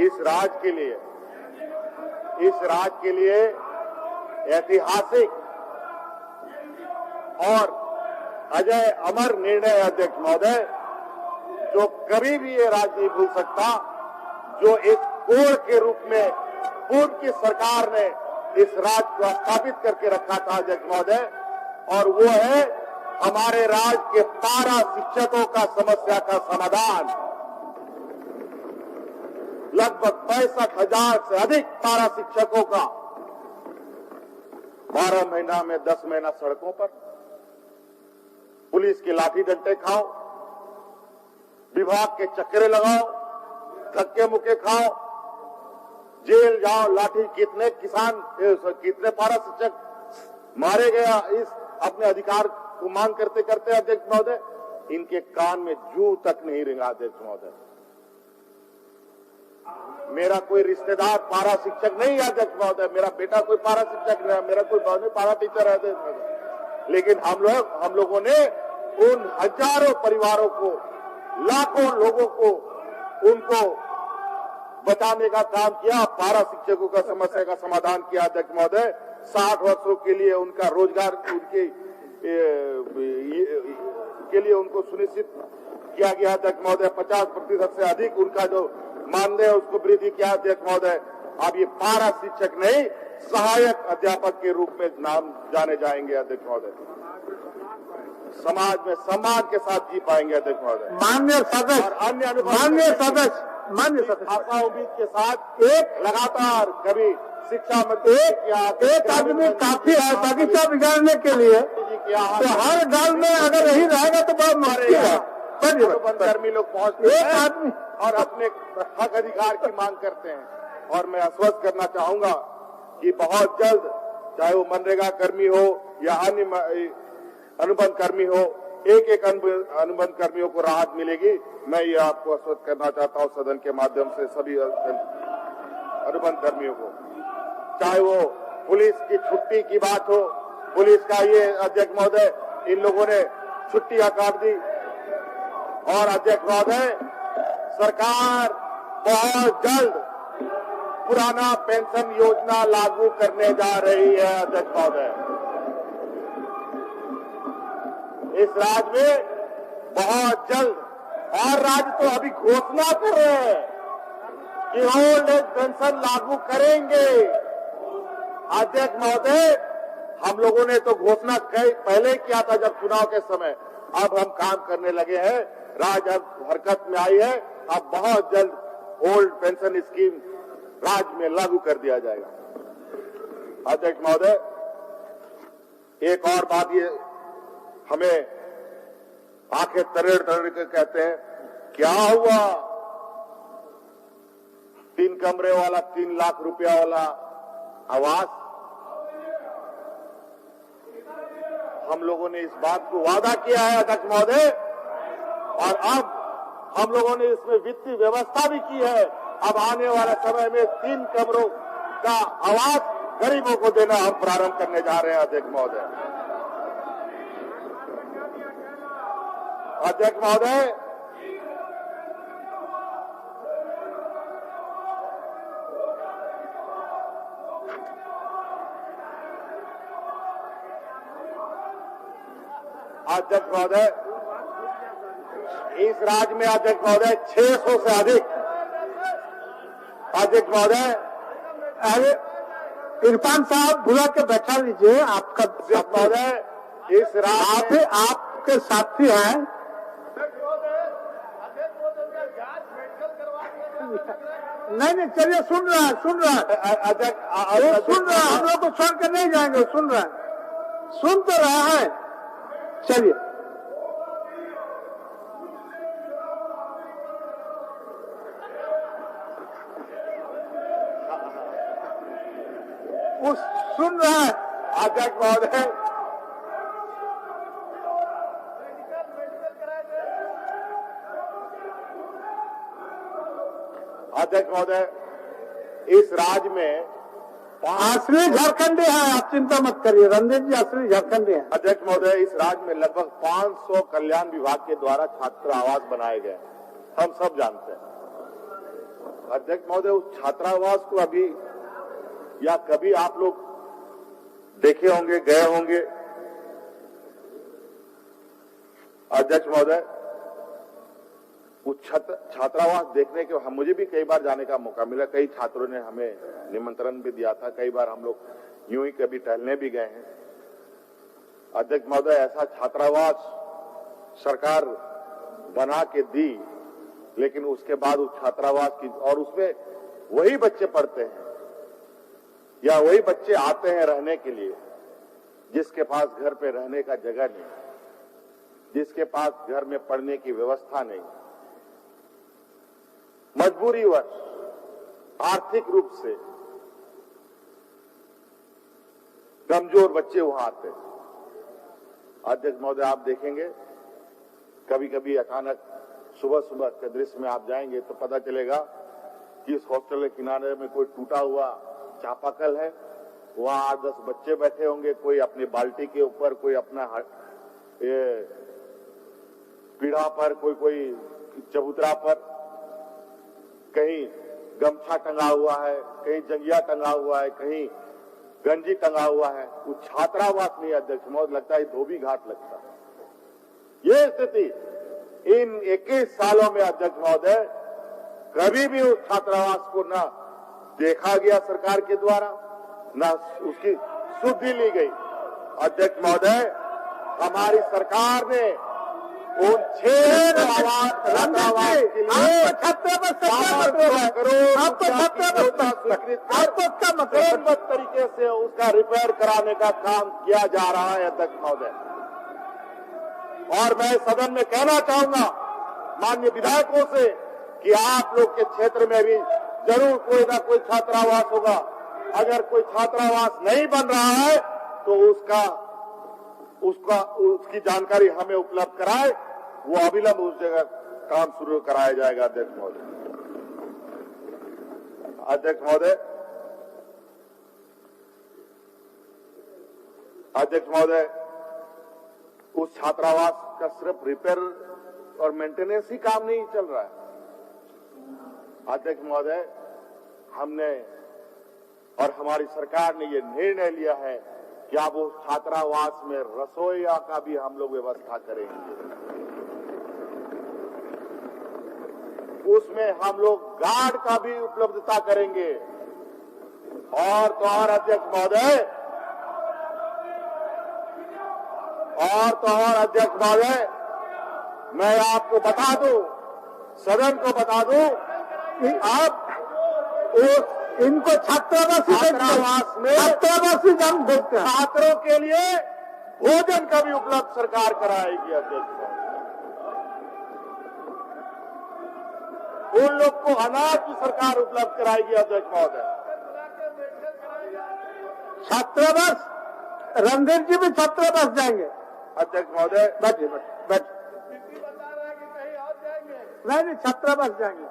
Speaker 1: इस राज्य के लिए ऐतिहासिक और अजय अमर निर्णय। अध्यक्ष महोदय जो कभी भी ये राज्य नहीं भूल सकता, जो एक कोड के रूप में पूर्व की सरकार ने इस राज्य को स्थापित करके रखा था। अध्यक्ष महोदय और वो है हमारे राज्य के पारा शिक्षकों का समस्या का समाधान। लगभग 65,000 से अधिक पारा शिक्षकों का 12 महीना में 10 महीना सड़कों पर, पुलिस के लाठी डंडे खाओ, विभाग के चक्करे लगाओ, धक्के मुक्के खाओ, जेल जाओ, लाठी। कितने पारा शिक्षक मारे गया इस अपने अधिकार को मांग करते करते। अध्यक्ष महोदय इनके कान में जूं तक नहीं रेंगा। अध्यक्ष महोदय मेरा कोई रिश्तेदार पारा शिक्षक नहीं है। अध्यक्ष महोदय मेरा बेटा कोई पारा शिक्षक नहीं है, मेरा कोई बहन पारा टीचर है। अध्यक्ष महोदय लेकिन हम लोगों ने उन हजारों परिवारों को, लाखों लोगों को, उनको बचाने का काम किया, पारा शिक्षकों का समस्या का समाधान किया। अध्यक्ष महोदय 60 वर्षों के लिए उनका रोजगार के लिए उनको सुनिश्चित किया गया। अध्यक्ष महोदय 50% से अधिक उनका जो मानदेय है उसको वृद्धि किया। अध्यक्ष महोदय अब ये पारा शिक्षक नहीं, सहायक अध्यापक के रूप में नाम जाने जाएंगे। अध्यक्ष महोदय समाज में सम्मान के साथ जी पाएंगे। अध्यक्ष महोदय
Speaker 2: माननीय सदस्य
Speaker 1: और अन्य
Speaker 2: आशा
Speaker 1: उम्मीद के साथ एक लगातार कभी शिक्षा मंत्री
Speaker 2: एक आदमी काफी है बगीचा बिगाड़ने के लिए, तो हर गांव में अगर यही रहेगा तो बहुत मुश्किल है।
Speaker 1: कर्मी लोग पहुंचते
Speaker 2: एक आदमी
Speaker 1: और अपने हक अधिकार की मांग करते हैं। और मैं आश्वस्त करना चाहूंगा कि बहुत जल्द, चाहे वो मनरेगा कर्मी हो या अन्य अनुबंध कर्मी हो, एक अनुबंध कर्मियों को राहत मिलेगी। मैं ये आपको आश्वस्त करना चाहता हूं सदन के माध्यम से सभी अनुबंध कर्मियों को, चाहे वो पुलिस की छुट्टी की बात हो, पुलिस का ये अध्यक्ष महोदय इन लोगों ने छुट्टियां काट दी। और अध्यक्ष महोदय, सरकार बहुत जल्द पुराना पेंशन योजना लागू करने जा रही है। अध्यक्ष महोदय, इस राज्य में बहुत जल्द, और राज्य तो अभी घोषणा कर रहे हैं कि ओल्ड एज पेंशन लागू करेंगे। अध्यक्ष महोदय, हम लोगों ने तो घोषणा पहले किया था जब चुनाव के समय, अब हम काम करने लगे हैं, राज्य अब हरकत में आई है। अब बहुत जल्द ओल्ड पेंशन स्कीम राज्य में लागू कर दिया जाएगा। अध्यक्ष महोदय, एक और बात, ये हमें आंखें तरेड़ तरेड़ के कहते हैं, क्या हुआ 3 कमरे वाला 3 लाख रुपया वाला आवास? हम लोगों ने इस बात को वादा किया है अध्यक्ष महोदय, और अब हम लोगों ने इसमें वित्तीय व्यवस्था भी की है। अब आने वाले समय में 3 कमरों का आवास गरीबों को देना हम प्रारंभ करने जा रहे हैं। अध्यक्ष महोदय, अध्यक्ष महोदय, अध्यक्ष महोदय, इस राज्य में अध्यक्ष महोदय 600 से अधिक, अध्यक्ष महोदय,
Speaker 2: अरे इरफान साहब बुला के बैठा लीजिए। आपका
Speaker 1: महोदय, इस राज्य में
Speaker 2: आपके साथी हैं। नहीं, चलिए, सुन रहा है
Speaker 1: अध्यक्ष,
Speaker 2: सुन रहा है, हम लोग को छोड़ कर नहीं जाएंगे, सुन रहा है, सुन तो रहा है। चलिए, उस सुन रहा है
Speaker 1: अध्यक्ष महोदय, अध्यक्ष महोदय, इस राज्य में
Speaker 2: असली झारखंडी है, आप चिंता मत करिए, रणदीप जी असली झारखंडी है।
Speaker 1: अध्यक्ष महोदय, इस राज्य में लगभग 500 कल्याण विभाग के द्वारा छात्र आवास बनाए गए, हम सब जानते हैं। अध्यक्ष महोदय, उस छात्रावास को अभी या कभी आप लोग देखे होंगे, गए होंगे? अध्यक्ष महोदय, उस छात्रावास देखने के मुझे भी कई बार जाने का मौका मिला, कई छात्रों ने हमें निमंत्रण भी दिया था, कई बार हम लोग यूं ही कभी टहलने भी गए हैं। अध्यक्ष महोदय, ऐसा छात्रावास सरकार बना के दी, लेकिन उसके बाद उस छात्रावास की, और उसमें वही बच्चे पढ़ते हैं या वही बच्चे आते हैं रहने के लिए जिसके पास घर पे रहने का जगह नहीं, जिसके पास घर में पढ़ने की व्यवस्था नहीं, मजबूरीवश आर्थिक रूप से कमजोर बच्चे वहां आते हैं। अध्यक्ष महोदय, आप देखेंगे कभी कभी अचानक सुबह सुबह के दृश्य में आप जाएंगे तो पता चलेगा कि इस हॉस्टल के किनारे में कोई टूटा हुआ चापाकल है, वहां 8-10 बच्चे बैठे होंगे, कोई अपनी बाल्टी के ऊपर, कोई अपना पीढ़ा पर, कोई चबूतरा पर, कहीं गमछा टंगा हुआ है, कहीं जंगिया टंगा हुआ है, कहीं गंजी टंगा हुआ है। वो छात्रावास नहीं अध्यक्ष महोदय, लगता है धोबी घाट लगता है। ये स्थिति इन 21 सालों में अध्यक्ष महोदय कभी भी उस छात्रावास को न देखा गया सरकार के द्वारा, न उसकी सुधि ली गई। अध्यक्ष महोदय, हमारी सरकार ने उन 6 छात्रावास के लिए करोड़ तरीके से उसका रिपेयर कराने का काम किया जा रहा है। अध्यक्ष महोदय, और मैं सदन में कहना चाहूंगा माननीय विधायकों से कि आप लोग के क्षेत्र में भी जरूर कोई ना कोई छात्रावास होगा। अगर कोई छात्रावास नहीं बन रहा है तो उसकी जानकारी हमें उपलब्ध कराए, वो अविलंब उस जगह काम शुरू कराया जाएगा। अध्यक्ष महोदय, अध्यक्ष महोदय, अध्यक्ष महोदय, उस छात्रावास का सिर्फ रिपेयर और मेंटेनेंस ही काम नहीं चल रहा है। अध्यक्ष महोदय, हमने और हमारी सरकार ने ये निर्णय लिया है कि अब उस छात्रावास में रसोईया का भी हम लोग व्यवस्था करेंगे। उसमें हम लोग गार्ड का भी उपलब्धता करेंगे। और तो और अध्यक्ष महोदय, मैं आपको बता दूं, सदन को बता दूं
Speaker 2: कि आप इनको छात्रावास में जंग देखते हैं।
Speaker 1: छात्रों के लिए भोजन का भी उपलब्ध सरकार कराएगी। अध्यक्ष महोदय, उन लोग को अनाज भी सरकार उपलब्ध कराएगी। अध्यक्ष महोदय,
Speaker 2: छात्रावास, रणधीर जी भी छात्रावास जाएंगे।
Speaker 1: अध्यक्ष महोदय,
Speaker 2: बैठिए नहीं, छात्रावास जाएंगे।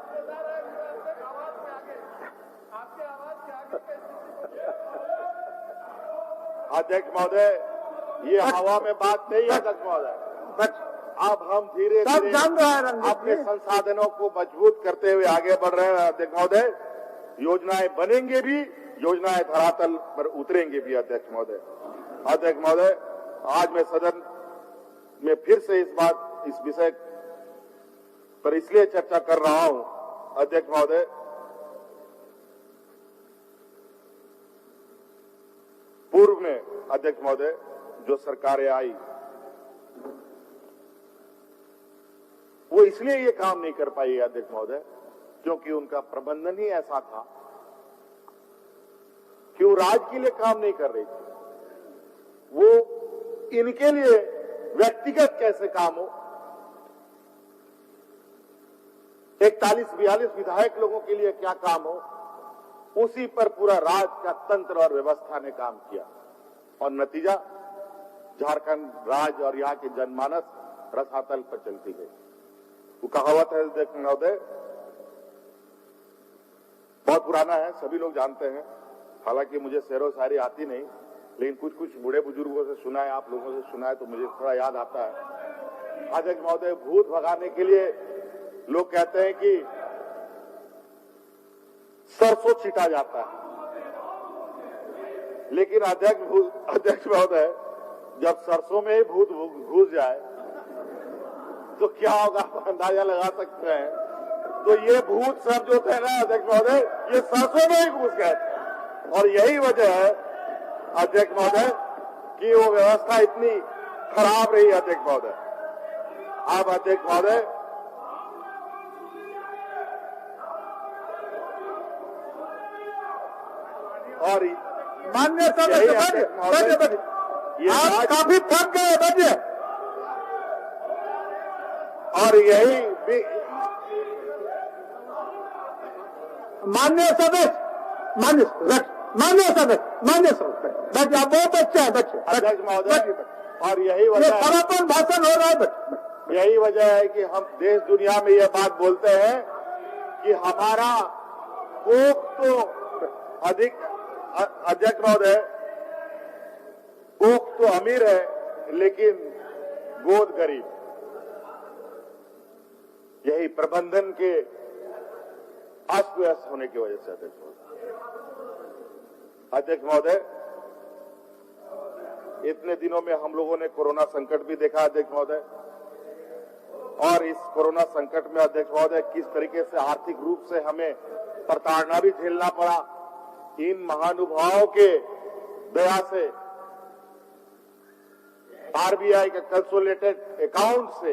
Speaker 1: अध्यक्ष महोदय, ये हवा में बात नहीं है। अध्यक्ष महोदय, अब हम धीरे धीरे
Speaker 2: जान रहा है
Speaker 1: अपने संसाधनों को मजबूत करते हुए आगे बढ़ रहे हैं। अध्यक्ष महोदय, योजनाएं बनेंगे भी, योजनाएं धरातल पर उतरेंगे भी। अध्यक्ष महोदय, आज मैं सदन में फिर से इस विषय पर इसलिए चर्चा कर रहा हूं। अध्यक्ष महोदय, पूर्व में अध्यक्ष महोदय जो सरकारें आई वो इसलिए ये काम नहीं कर पाई। अध्यक्ष महोदय, क्योंकि उनका प्रबंधन ही ऐसा था कि वो राज्य के लिए काम नहीं कर रही थी। वो इनके लिए व्यक्तिगत कैसे काम हो, 41-42 विधायक लोगों के लिए क्या काम हो, उसी पर पूरा राज्य का तंत्र और व्यवस्था ने काम किया। और नतीजा, झारखंड राज्य और यहाँ के जनमानस रसातल पर चलती गई। वो कहावत है अध्यक्ष महोदय, बहुत पुराना है, सभी लोग जानते हैं। हालांकि मुझे शेरो शायरी आती नहीं, लेकिन कुछ कुछ बूढ़े बुजुर्गों से सुना है, आप लोगों से सुना है, तो मुझे थोड़ा याद आता है। अध्यक्ष महोदय, भूत भगाने के लिए लोग कहते हैं कि सरसों छीटा जाता है, लेकिन अध्यक्ष महोदय, जब सरसों में ही भूत घुस जाए तो क्या होगा, आप अंदाजा लगा सकते हैं। तो ये भूत सब जो थे ना अध्यक्ष महोदय, ये सरसों में ही घुस गए थे। और यही वजह है अध्यक्ष महोदय कि वो व्यवस्था इतनी खराब रही। अध्यक्ष महोदय, अब अध्यक्ष महोदय, और
Speaker 2: मान्य सदस्य आप काफी थक गए, बजे।
Speaker 1: और यही
Speaker 2: मान्य सदस्य बच्चे, आप बहुत अच्छे हैं बच्चे।
Speaker 1: अध्यक्ष महोदय, और यही वजह
Speaker 2: समापन भाषण हो रहा है बच्चे।
Speaker 1: यही वजह है कि हम देश दुनिया में यह बात बोलते हैं कि हमारा कोख तो अधिक, अध्यक्ष महोदय, कोख तो अमीर है लेकिन गोद गरीब। यही प्रबंधन के अस्त व्यस्त होने की वजह से। अध्यक्ष महोदय, इतने दिनों में हम लोगों ने कोरोना संकट भी देखा। अध्यक्ष महोदय, और इस कोरोना संकट में अध्यक्ष महोदय किस तरीके से आर्थिक रूप से हमें प्रताड़ना भी झेलना पड़ा। इन महानुभावों के दया से, आरबीआई के कंसोलिडेटेड अकाउंट से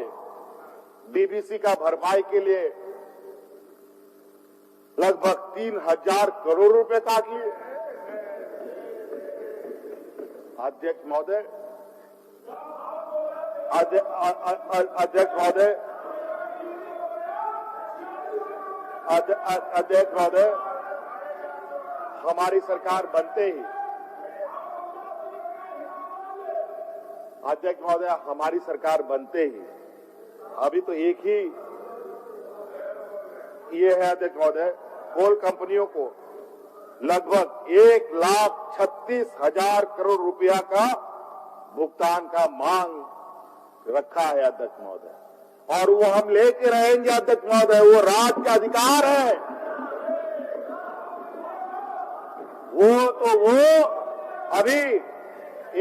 Speaker 1: डीबीसी का भरपाई के लिए लगभग 3000 करोड़ रुपए काट लिए। अध्यक्ष महोदय, हमारी सरकार बनते ही, अध्यक्ष महोदय, हमारी सरकार बनते ही अभी तो एक ही ये है अध्यक्ष महोदय, कोल कंपनियों को लगभग 1,36,000 करोड़ रुपया का भुगतान का मांग रखा है। अध्यक्ष महोदय, और वो हम लेके रहेंगे अध्यक्ष महोदय। वो राज्य का अधिकार है। वो अभी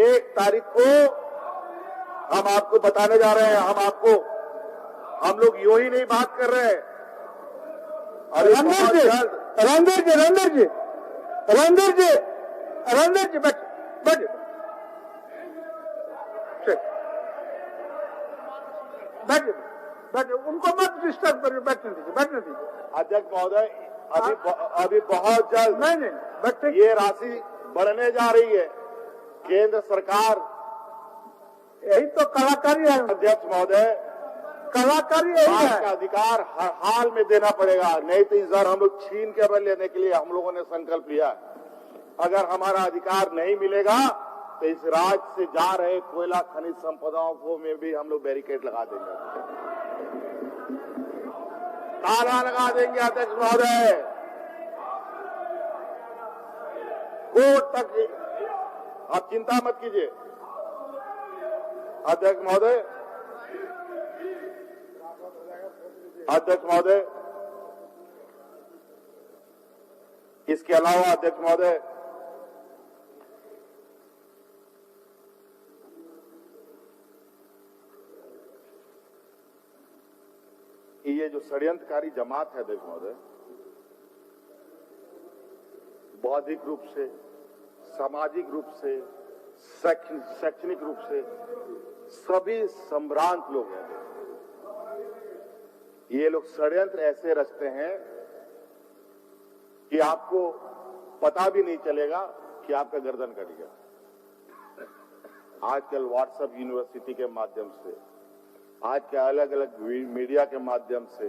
Speaker 1: 1 तारीख को हम आपको बताने जा रहे हैं। हम लोग यूं ही नहीं बात कर रहे हैं। अरे
Speaker 2: रणधीर जी बैठ उनको मत डिस्टर्ब करिए, बैठने दीजिए।
Speaker 1: अध्यक्ष महोदय, अभी बहुत जल्द
Speaker 2: नहीं बैठे।
Speaker 1: ये राशि बढ़ने जा रही है। केंद्र सरकार,
Speaker 2: यही तो कलाकारी है
Speaker 1: अध्यक्ष महोदय,
Speaker 2: कलाकारी यही
Speaker 1: बात
Speaker 2: है।
Speaker 1: का अधिकार हर हाल में देना पड़ेगा, नहीं तो इस बार हम लोग छीन के लेने के लिए हम लोगों ने संकल्प लिया है। अगर हमारा अधिकार नहीं मिलेगा तो इस राज्य से जा रहे कोयला खनिज संपदाओं को में भी हम लोग बैरिकेड लगा देंगे, ताला लगा देंगे। अध्यक्ष महोदय, कोर्ट तक आप चिंता मत कीजिए। अध्यक्ष महोदय, इसके अलावा अध्यक्ष महोदय, ये जो षड्यंत्रकारी जमात है अध्यक्ष महोदय, बौद्धिक रूप से, सामाजिक रूप से, शैक्षणिक रूप से सभी संभ्रांत लोग हैं। ये लोग षड्यंत्र ऐसे रचते हैं कि आपको पता भी नहीं चलेगा कि आपका गर्दन कट गया। आजकल व्हाट्सएप यूनिवर्सिटी के माध्यम से, आज के अलग अलग मीडिया के माध्यम से,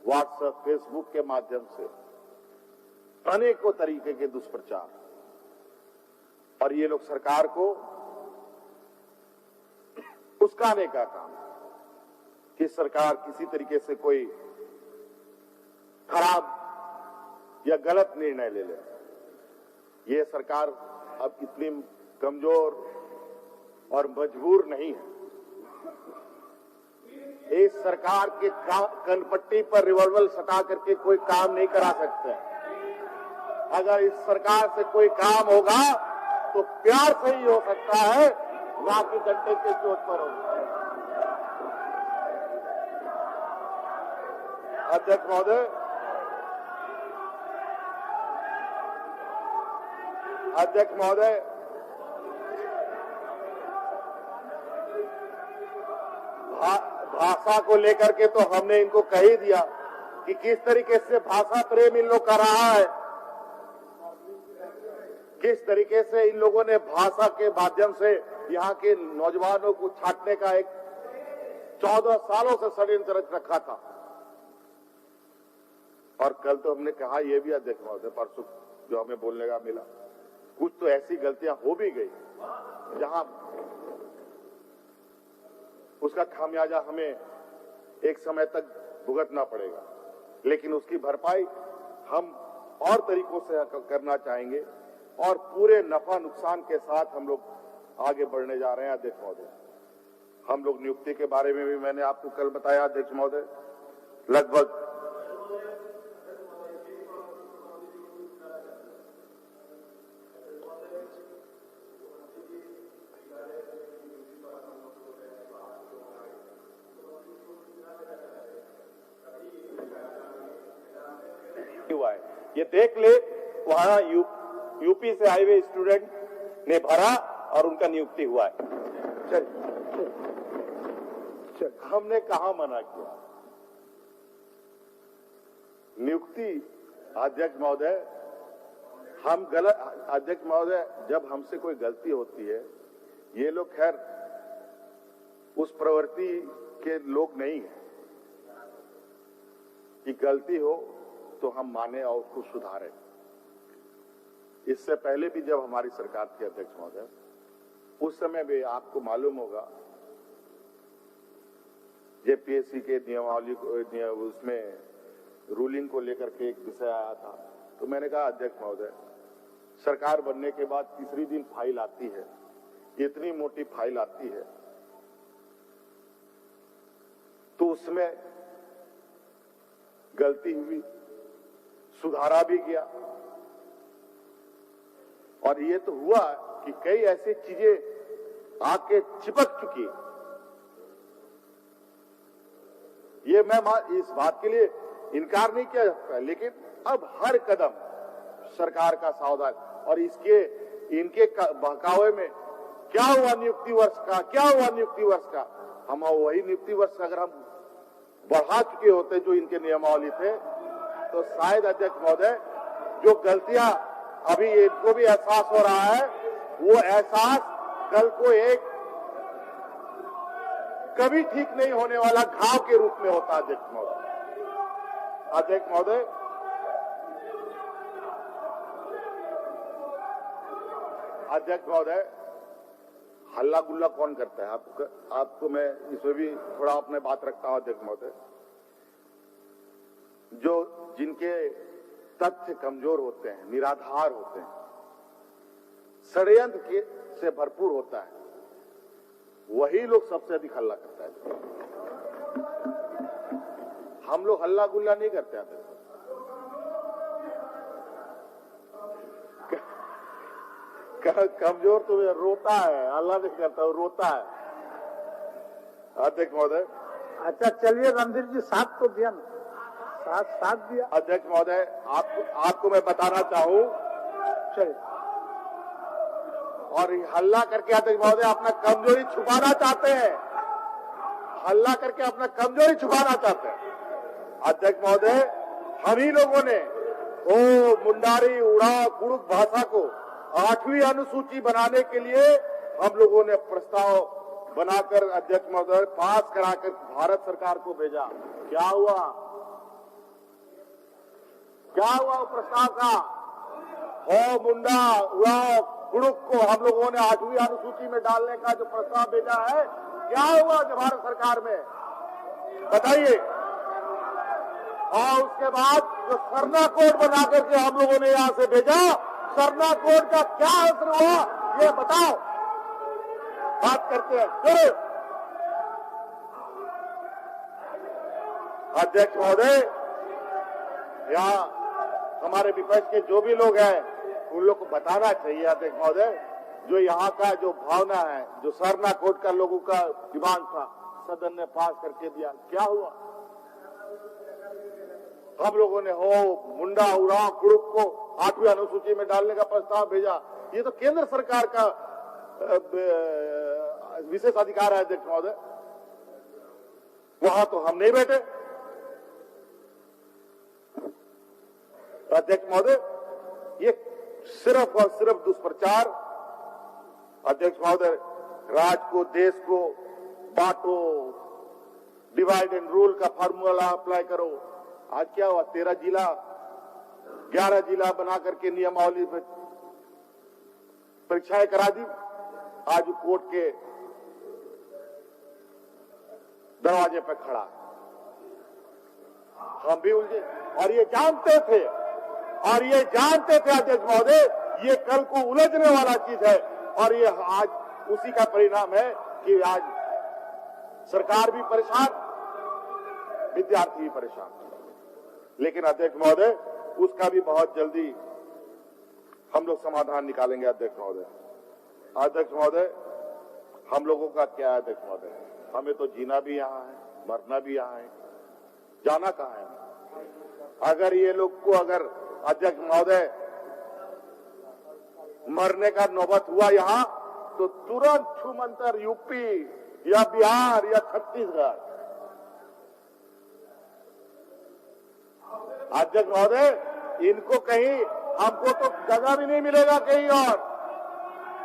Speaker 1: व्हाट्सएप फेसबुक के माध्यम से अनेकों तरीके के दुष्प्रचार, और ये लोग सरकार को उस्काने का काम कि सरकार किसी तरीके से कोई खराब या गलत निर्णय ले ले। ये सरकार अब इतनी कमजोर और मजबूर नहीं है। इस सरकार के कनपट्टी पर रिवॉल्वर सटा करके कोई काम नहीं करा सकते। अगर इस सरकार से कोई काम होगा तो प्यार से ही हो सकता है, ना कि डंडे के चोट पर होगा। अध्यक्ष महोदय, भाषा को लेकर के तो हमने इनको कह ही दिया कि किस तरीके से भाषा प्रेम इन लोग कर रहा है, किस तरीके से इन लोगों ने भाषा के माध्यम से यहाँ के नौजवानों को छाटने का एक 14 सालों से षड्यंत्र रच रखा था। और कल तो हमने कहा यह भी अध्यक्ष महोदय, परसों जो हमें बोलने का मिला, कुछ तो ऐसी गलतियां हो भी गई जहां उसका खामियाजा हमें एक समय तक भुगतना पड़ेगा, लेकिन उसकी भरपाई हम और तरीकों से करना चाहेंगे और पूरे नफा नुकसान के साथ हम लोग आगे बढ़ने जा रहे हैं। अध्यक्ष महोदय, हम लोग नियुक्ति के बारे में भी मैंने आपको कल बताया। अध्यक्ष महोदय, लगभग हुआ है, ये देख ले, वहां यूपी से आए हुए स्टूडेंट ने भरा और उनका नियुक्ति हुआ है। चल, हमने कहा मना किया नियुक्ति। अध्यक्ष महोदय, हम गलत, अध्यक्ष महोदय, जब हमसे कोई गलती होती है, ये लोग खैर उस प्रवृत्ति के लोग नहीं है कि गलती हो तो हम माने और उसको सुधारें। इससे पहले भी जब हमारी सरकार थी अध्यक्ष महोदय, उस समय भी आपको मालूम होगा जेपीएससी के नियमावली उसमें रूलिंग को लेकर के एक विषय आया था। तो मैंने कहा अध्यक्ष महोदय, सरकार बनने के बाद तीसरी दिन फाइल आती है, इतनी मोटी फाइल आती है, तो उस उसमें गलती हुई, सुधारा भी गया। और ये तो हुआ कि कई ऐसी चीजें आके चिपक चुकी। ये मैं इस बात के लिए इनकार नहीं किया जाता, लेकिन अब हर कदम सरकार का सावधान। और इनके बहकावे में क्या हुआ नियुक्ति वर्ष का, क्या हुआ नियुक्ति वर्ष का, हम वही नियुक्ति वर्ष अगर हम बढ़ा चुके होते जो इनके नियमावली थे, तो शायद अध्यक्ष महोदय जो गलतियां अभी इनको भी एहसास हो रहा है, वो एहसास कल को एक कभी ठीक नहीं होने वाला घाव के रूप में होता। अध्यक्ष महोदय, अध्यक्ष महोदय, हल्ला गुल्ला कौन करता है? आपको मैं इसमें भी थोड़ा अपने बात रखता हूं। अध्यक्ष महोदय, जिनके तथ्य कमजोर होते हैं, निराधार होते हैं, षड्यंत्र से भरपूर होता है, वही लोग सबसे अधिक हल्ला करता है। हम लोग हल्ला गुल्ला नहीं करते हैं। कमजोर तो रोता है, हल्ला नहीं करता, वो रोता है। अध्यक्ष महोदय,
Speaker 2: अच्छा चलिए रणधीर जी, साथ तो दिया ना, साथ दिया।
Speaker 1: अध्यक्ष महोदय, आपको मैं बताना चाहूं,
Speaker 2: चलिए,
Speaker 1: और हल्ला करके अध्यक्ष महोदय अपना कमजोरी छुपाना चाहते हैं, हल्ला करके अपना कमजोरी छुपाना चाहते हैं। अध्यक्ष महोदय, हम ही लोगों ने वो मुंडारी उड़ाव कुड़ुक भाषा को 8वीं अनुसूची बनाने के लिए हम लोगों ने प्रस्ताव बनाकर अध्यक्ष महोदय पास कराकर भारत सरकार को भेजा। क्या हुआ वो प्रस्ताव का? हो मुंडा उड़ाव कुड़ुक को हम लोगों ने 8वीं अनुसूची में डालने का जो प्रस्ताव भेजा है, क्या हुआ जो भारत सरकार में? बताइए। और उसके बाद जो सरना कोड बना करके हम लोगों ने यहां से भेजा, सरना कोड का क्या असर हुआ ये बताओ। बात करते हैं। फिर अध्यक्ष महोदय, यहाँ हमारे विपक्ष के जो भी लोग हैं उन लोग को बताना चाहिए अध्यक्ष महोदय, जो यहाँ का जो भावना है, जो सरना कोड का लोगों का डिमांड था, सदन ने पास करके दिया। क्या हुआ? हम लोगों ने हो मुंडा उड़ाव कुड़ुक को 8वीं अनुसूची में डालने का प्रस्ताव भेजा। ये तो केंद्र सरकार का विशेष अधिकार है अध्यक्ष महोदय, वहां तो हम नहीं बैठे। अध्यक्ष महोदय, ये सिर्फ और सिर्फ दुष्प्रचार। अध्यक्ष महोदय, राज्य को, देश को बांटो, डिवाइड एंड रूल का फार्मूला अप्लाई करो। आज क्या हुआ? 13 जिला 11 जिला बना करके नियमावली में परीक्षाएं करा दी। आज कोर्ट के दरवाजे पर खड़ा, हम भी उलझे। और ये जानते थे अध्यक्ष महोदय, ये कल को उलझने वाला चीज है। और ये आज उसी का परिणाम है कि आज सरकार भी परेशान, विद्यार्थी भी परेशान। लेकिन अध्यक्ष महोदय, उसका भी बहुत जल्दी हम लोग समाधान निकालेंगे। अध्यक्ष महोदय, हम लोगों का क्या है अध्यक्ष महोदय? हमें तो जीना भी यहाँ है, मरना भी यहाँ है, जाना कहाँ है? अगर ये लोग को अगर अध्यक्ष महोदय मरने का नौबत हुआ यहाँ, तो तुरंत छूमंतर यूपी या बिहार या छत्तीसगढ़। अध्यक्ष महोदय, इनको कहीं, हमको तो जगह भी नहीं मिलेगा कहीं और,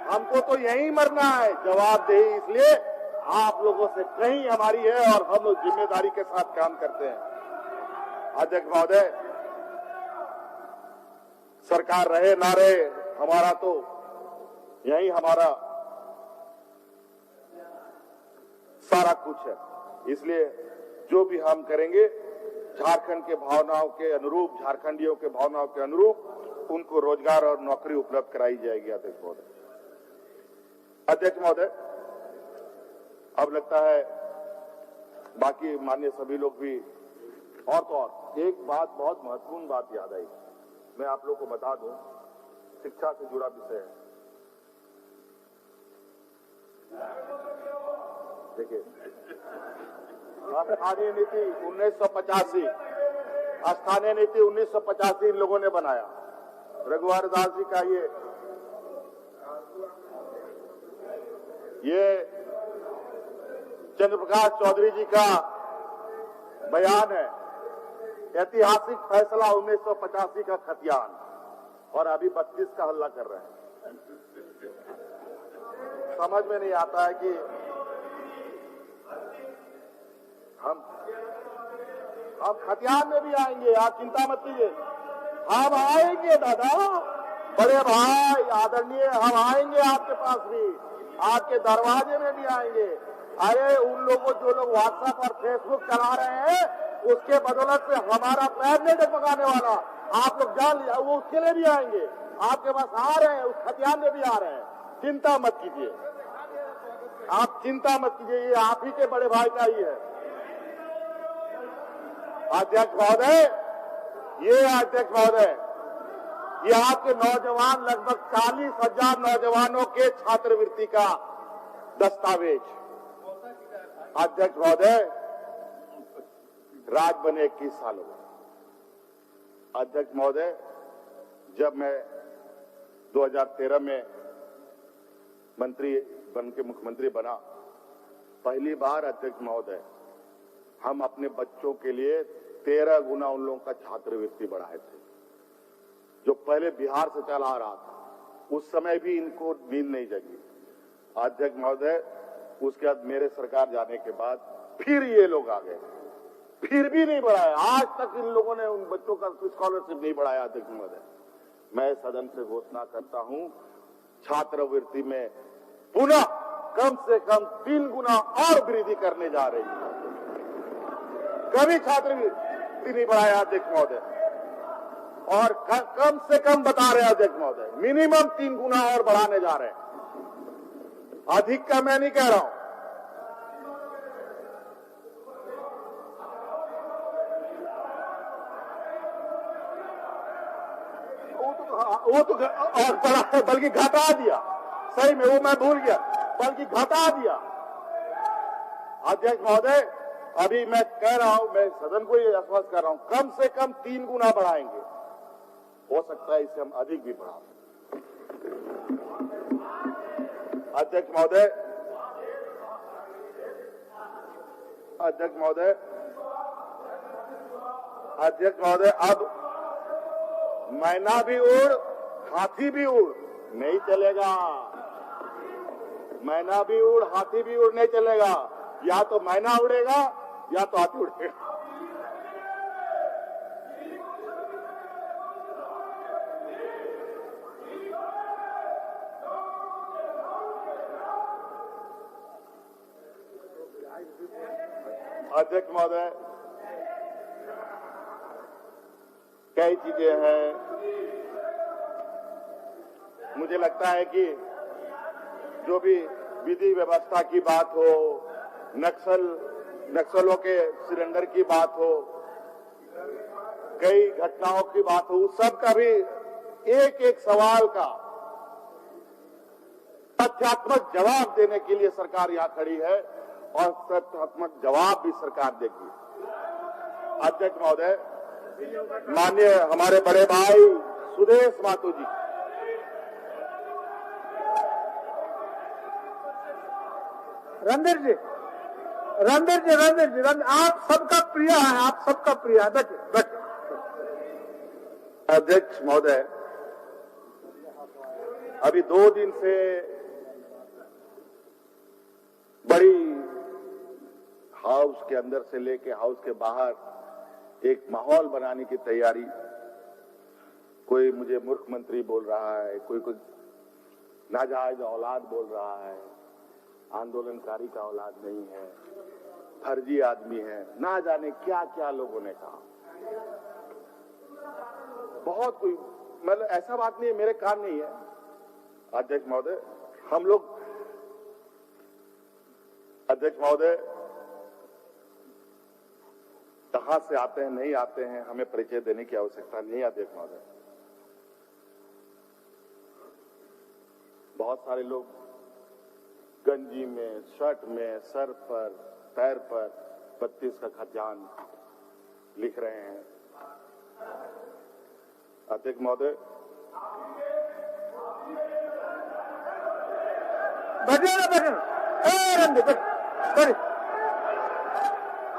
Speaker 1: हमको तो यहीं मरना है। जवाबदेही इसलिए आप लोगों से कहीं हमारी है और हम लोग जिम्मेदारी के साथ काम करते हैं। अध्यक्ष महोदय, सरकार रहे ना रहे, हमारा तो यही हमारा सारा कुछ है। इसलिए जो भी हम करेंगे, झारखंड के भावनाओं के अनुरूप, झारखंडियों के भावनाओं के अनुरूप उनको रोजगार और नौकरी उपलब्ध कराई जाएगी। अध्यक्ष महोदय, अब लगता है बाकी माननीय सभी लोग भी। और तो और एक बात, बहुत महत्वपूर्ण बात याद आई, मैं आप लोग को बता दूं, शिक्षा से जुड़ा विषय है। देखिए, स्थानीय नीति 1985, स्थानीय नीति 1985 इन लोगों ने बनाया। रघुवर दास जी का ये चंद्रप्रकाश चौधरी जी का बयान है, ऐतिहासिक फैसला 1985 का खतियान, और अभी 32 का हल्ला कर रहे हैं। समझ में नहीं आता है कि हम खतियान में भी आएंगे, आप चिंता मत कीजिए, हम आएंगे दादा, बड़े भाई आदरणीय, हम आएंगे आपके पास भी, आपके दरवाजे में भी आएंगे। अरे उन लोगों, जो लोग व्हाट्सएप और फेसबुक चला रहे हैं, उसके बदौलत से हमारा पैर नहीं डगमगाने वाला, आप लोग जान लिया, वो उसके लिए भी आएंगे, आपके पास आ रहे हैं, उस खतियान में भी आ रहे हैं, चिंता मत कीजिए, आप चिंता मत कीजिए, ये आप ही के बड़े भाई का ही है। अध्यक्ष महोदय, ये अध्यक्ष महोदय, ये आपके नौजवान, लगभग 40,000 नौजवानों के छात्रवृत्ति का दस्तावेज। अध्यक्ष महोदय, राज बने 21 साल हो। अध्यक्ष महोदय, जब मैं 2013 में मंत्री बन के मुख्यमंत्री बना, पहली बार अध्यक्ष महोदय हम अपने बच्चों के लिए 13 गुना उन लोगों का छात्रवृत्ति बढ़ाए थे, जो पहले बिहार से चला आ रहा था। उस समय भी इनको नींद नहीं जगी। अध्यक्ष महोदय, उसके बाद मेरे सरकार जाने के बाद फिर ये लोग आ गए, फिर भी नहीं बढ़ाया। आज तक इन लोगों ने उन बच्चों का स्कॉलरशिप नहीं बढ़ाया। अध्यक्ष महोदय, मैं सदन से घोषणा करता हूं, छात्रवृत्ति में पुनः कम से कम 3 गुना और वृद्धि करने जा रही है। कभी छात्रवृत्ति नहीं बढ़ाया अध्यक्ष महोदय, और कम से कम बता रहे हैं अध्यक्ष महोदय, मिनिमम 3 गुना और बढ़ाने जा रहे हैं। अधिक का मैं नहीं कह रहा हूं। वो तो और बढ़ा, बल्कि घटा दिया, सही में वो मैं भूल गया, बल्कि घटा दिया। अध्यक्ष महोदय, अभी मैं कह रहा हूं, मैं सदन को ये आश्वस्त कर रहा हूं, कम से कम 3 गुना बढ़ाएंगे। हो सकता है इससे हम अधिक भी बढ़ा सकते। अध्यक्ष महोदय, अध्यक्ष महोदय, अध्यक्ष महोदय, अब मैना भी उड़, हाथी भी उड़ नहीं चलेगा। मैना भी उड़, हाथी भी उड़ नहीं चलेगा। या तो मैना उड़ेगा या तो हाथी उड़ेगा। अध्यक्ष महोदय, कई चीजें हैं। मुझे लगता है कि जो भी विधि व्यवस्था की बात हो, नक्सलों के सिलेंडर की बात हो, कई घटनाओं की बात हो, उस सब का भी एक एक सवाल का तथ्यात्मक जवाब देने के लिए सरकार यहां खड़ी है, और तथ्यात्मक जवाब भी सरकार देगी। अध्यक्ष महोदय, माननीय हमारे बड़े भाई सुदेश महतो जी,
Speaker 2: रणधीर जी, आप सबका प्रिय है, आप सबका प्रिय है। बैठिए।
Speaker 1: अध्यक्ष महोदय, अभी 2 दिन से बड़ी हाउस के अंदर से लेके हाउस के बाहर एक माहौल बनाने की तैयारी, कोई मुझे मूर्ख मंत्री बोल रहा है, कोई नाजायज औलाद बोल रहा है, आंदोलनकारी का औलाद नहीं है, फर्जी आदमी है, ना जाने क्या क्या लोगों ने कहा। बहुत कोई, मतलब ऐसा बात नहीं है, मेरे कान नहीं है। अध्यक्ष महोदय, हम लोग, अध्यक्ष महोदय, कहां से आते हैं नहीं आते हैं हमें परिचय देने की आवश्यकता नहीं है अध्यक्ष महोदय। बहुत सारे लोग गंजी में, शर्ट में, सर पर, पैर पर 32 का खजान लिख रहे हैं। अध्यक्ष महोदय,
Speaker 2: रणधीर जी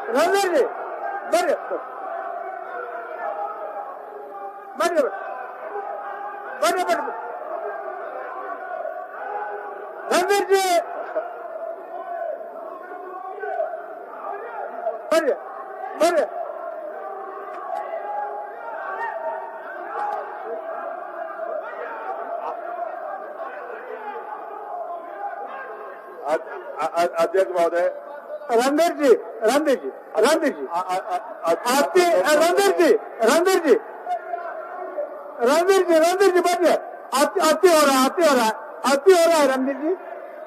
Speaker 2: रणधीर जी
Speaker 1: अध्यक्ष महोदय,
Speaker 2: रणधीर जी बैठिए। अति हो रहा है रणधीर जी,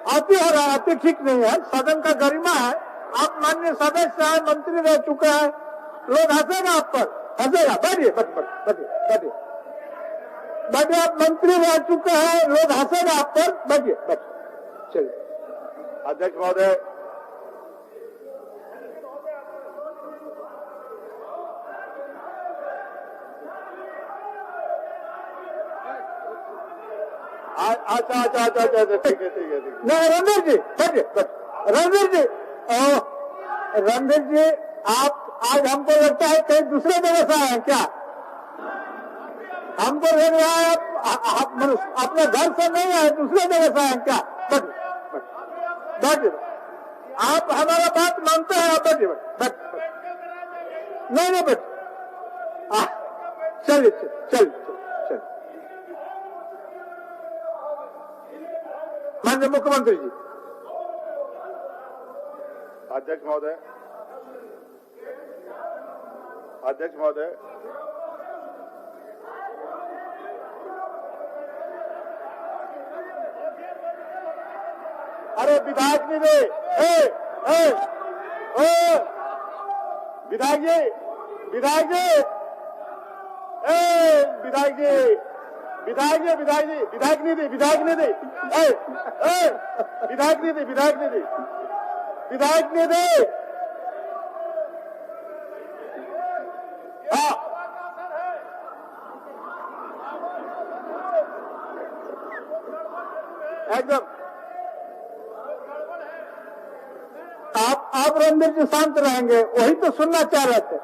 Speaker 2: अति ठीक नहीं है। सदन का गरिमा है। आप माननीय सदस्य हैं, मंत्री रह चुके हैं, लोग हंसेगा आप पर, हंसेगा। बैठिए, आप मंत्री रह चुके हैं, लोग हंसेगा आप पर। बैठिए। चलिए
Speaker 1: अध्यक्ष महोदय, अच्छा, ठीक है।
Speaker 2: नहीं रणधीर जी बैठिए। रणधीर जी आप आज हमको लगता है कहीं दूसरे जगह से आए हैं क्या? हमको लग रहा है आप अपने घर से नहीं आए, दूसरे जगह से आए हैं क्या? बैठिए। आप हमारा बात मानते हैं? आप बैठिए। नहीं बैठिए। चलिए। माननीय मुख्यमंत्री जी।
Speaker 1: अध्यक्ष महोदय, अरे विधायक नहीं दे, विधायक नहीं दे, विधायक नहीं दे। हाँ, एकदम।
Speaker 2: आप रणधीर जी शांत रहेंगे, वही तो सुनना चाह रहे थे।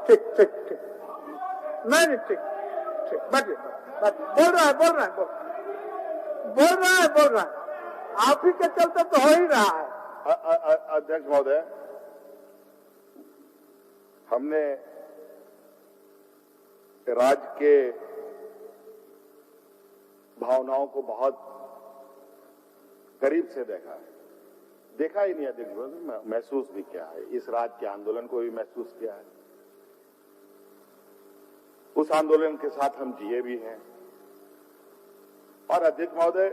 Speaker 2: ठीक। नहीं ठीक। बैठिए। बोल रहा है। आप ही के चलते तो हो ही रहा है।
Speaker 1: अध्यक्ष महोदय, हमने राज्य के भावनाओं को बहुत करीब से देखा ही नहीं अध्यक्ष महोदय, महसूस भी किया है। इस राज्य के आंदोलन को भी महसूस किया है। उस आंदोलन के साथ हम जिए भी हैं। और अध्यक्ष महोदय,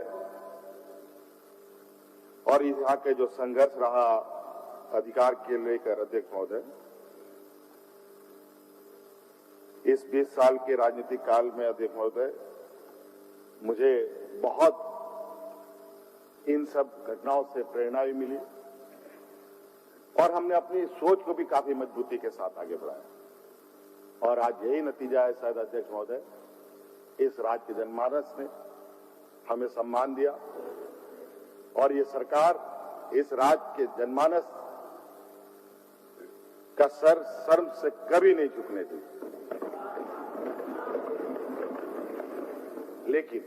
Speaker 1: और यहाँ के जो संघर्ष रहा अधिकार के लेकर अध्यक्ष महोदय, इस 20 साल के राजनीतिक काल में अध्यक्ष महोदय, मुझे बहुत इन सब घटनाओं से प्रेरणा भी मिली और हमने अपनी सोच को भी काफी मजबूती के साथ आगे बढ़ाया। और आज यही नतीजा है शायद अध्यक्ष महोदय, इस राज्य के जनमानस ने हमें सम्मान दिया और ये सरकार इस राज्य के जनमानस का सर शर्म से कभी नहीं झुकने दी। लेकिन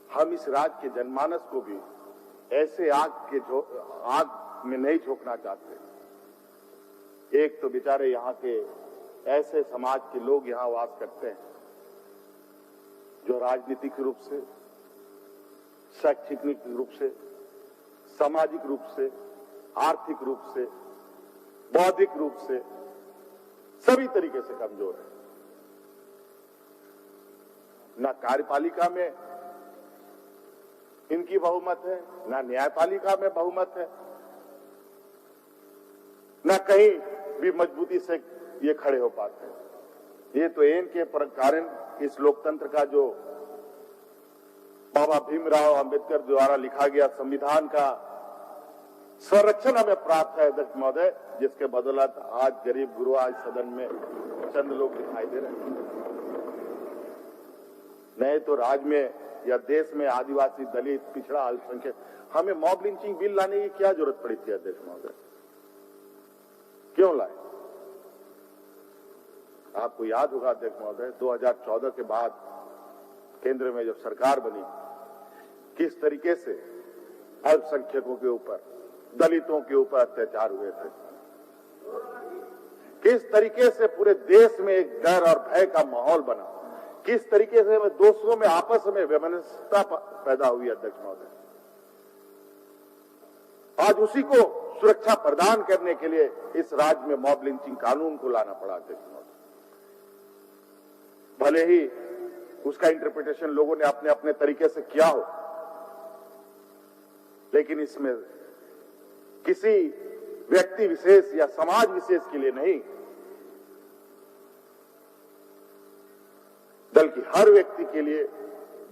Speaker 1: हम इस राज्य के जनमानस को भी ऐसे आग में नहीं झोंकना चाहते। एक तो बेचारे यहाँ के ऐसे समाज के लोग यहाँ वास करते हैं जो राजनीतिक रूप से, शैक्षणिक रूप से, सामाजिक रूप से, आर्थिक रूप से, बौद्धिक रूप से सभी तरीके से कमजोर है। न कार्यपालिका में इनकी बहुमत है, न न्यायपालिका में बहुमत है, न कहीं भी मजबूती से ये खड़े हो पाते हैं। ये तो इनके कारण इस लोकतंत्र का जो बाबा भीमराव अंबेडकर द्वारा लिखा गया संविधान का संरक्षण हमें प्राप्त है अध्यक्ष महोदय, जिसके बदौलत आज गरीब गुरु आज सदन में चंद लोग दिखाई दे रहे हैं। नहीं तो राज्य में या देश में आदिवासी, दलित, पिछड़ा, अल्पसंख्यक, हमें मॉब लिंचिंग बिल लाने की क्या जरूरत पड़ी थी अध्यक्ष महोदय? क्यों लाए? आपको याद होगा अध्यक्ष महोदय, 2014 के बाद केंद्र में जब सरकार बनी, किस तरीके से अल्पसंख्यकों के ऊपर, दलितों के ऊपर अत्याचार हुए थे, किस तरीके से पूरे देश में एक डर और भय का माहौल बना, किस तरीके से दोस्तों में आपस में वैमनस्यता पैदा हुई अध्यक्ष महोदय। आज उसी को सुरक्षा प्रदान करने के लिए इस राज्य में मॉब लिंचिंग कानून को लाना पड़ा अध्यक्ष महोदय। भले ही उसका इंटरप्रिटेशन लोगों ने अपने अपने तरीके से किया हो, लेकिन इसमें किसी व्यक्ति विशेष या समाज विशेष के लिए नहीं, बल्कि हर व्यक्ति के लिए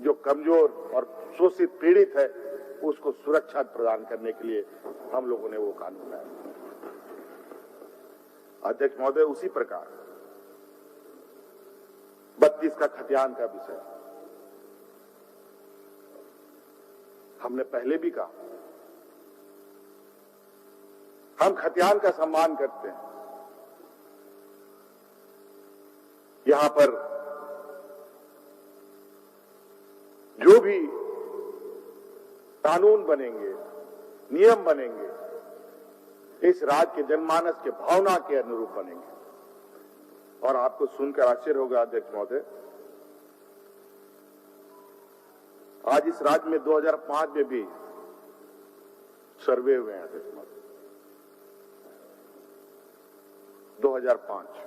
Speaker 1: जो कमजोर और शोषित पीड़ित है उसको सुरक्षा प्रदान करने के लिए हम लोगों ने वो कानून लाया अध्यक्ष महोदय। उसी प्रकार 32 का खतियान का विषय हमने पहले भी कहा, हम खतियान का सम्मान करते हैं। यहां पर जो भी कानून बनेंगे, नियम बनेंगे, इस राज्य के जनमानस के भावना के अनुरूप बनेंगे। और आपको सुनकर आश्चर्य होगा अध्यक्ष महोदय, आज इस राज्य में 2005 में भी सर्वे हुए हैं अध्यक्ष महोदय। 2005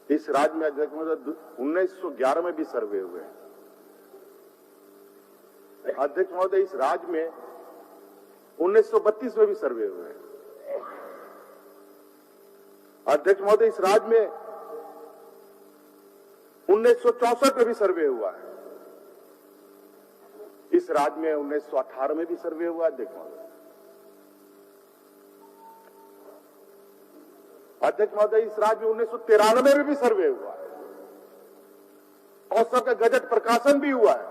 Speaker 1: इस राज्य में अध्यक्ष महोदय 1911 में भी सर्वे हुए हैं अध्यक्ष महोदय। इस राज्य में 1932 में भी सर्वे हुए हैं अध्यक्ष महोदय। इस राज्य में 1964 में भी सर्वे हुआ है। इस राज्य में 1918 में भी सर्वे हुआ है अध्यक्ष महोदय। अध्यक्ष महोदय इस राज्य में 1993 में भी सर्वे हुआ है और सबका गजट प्रकाशन भी हुआ है।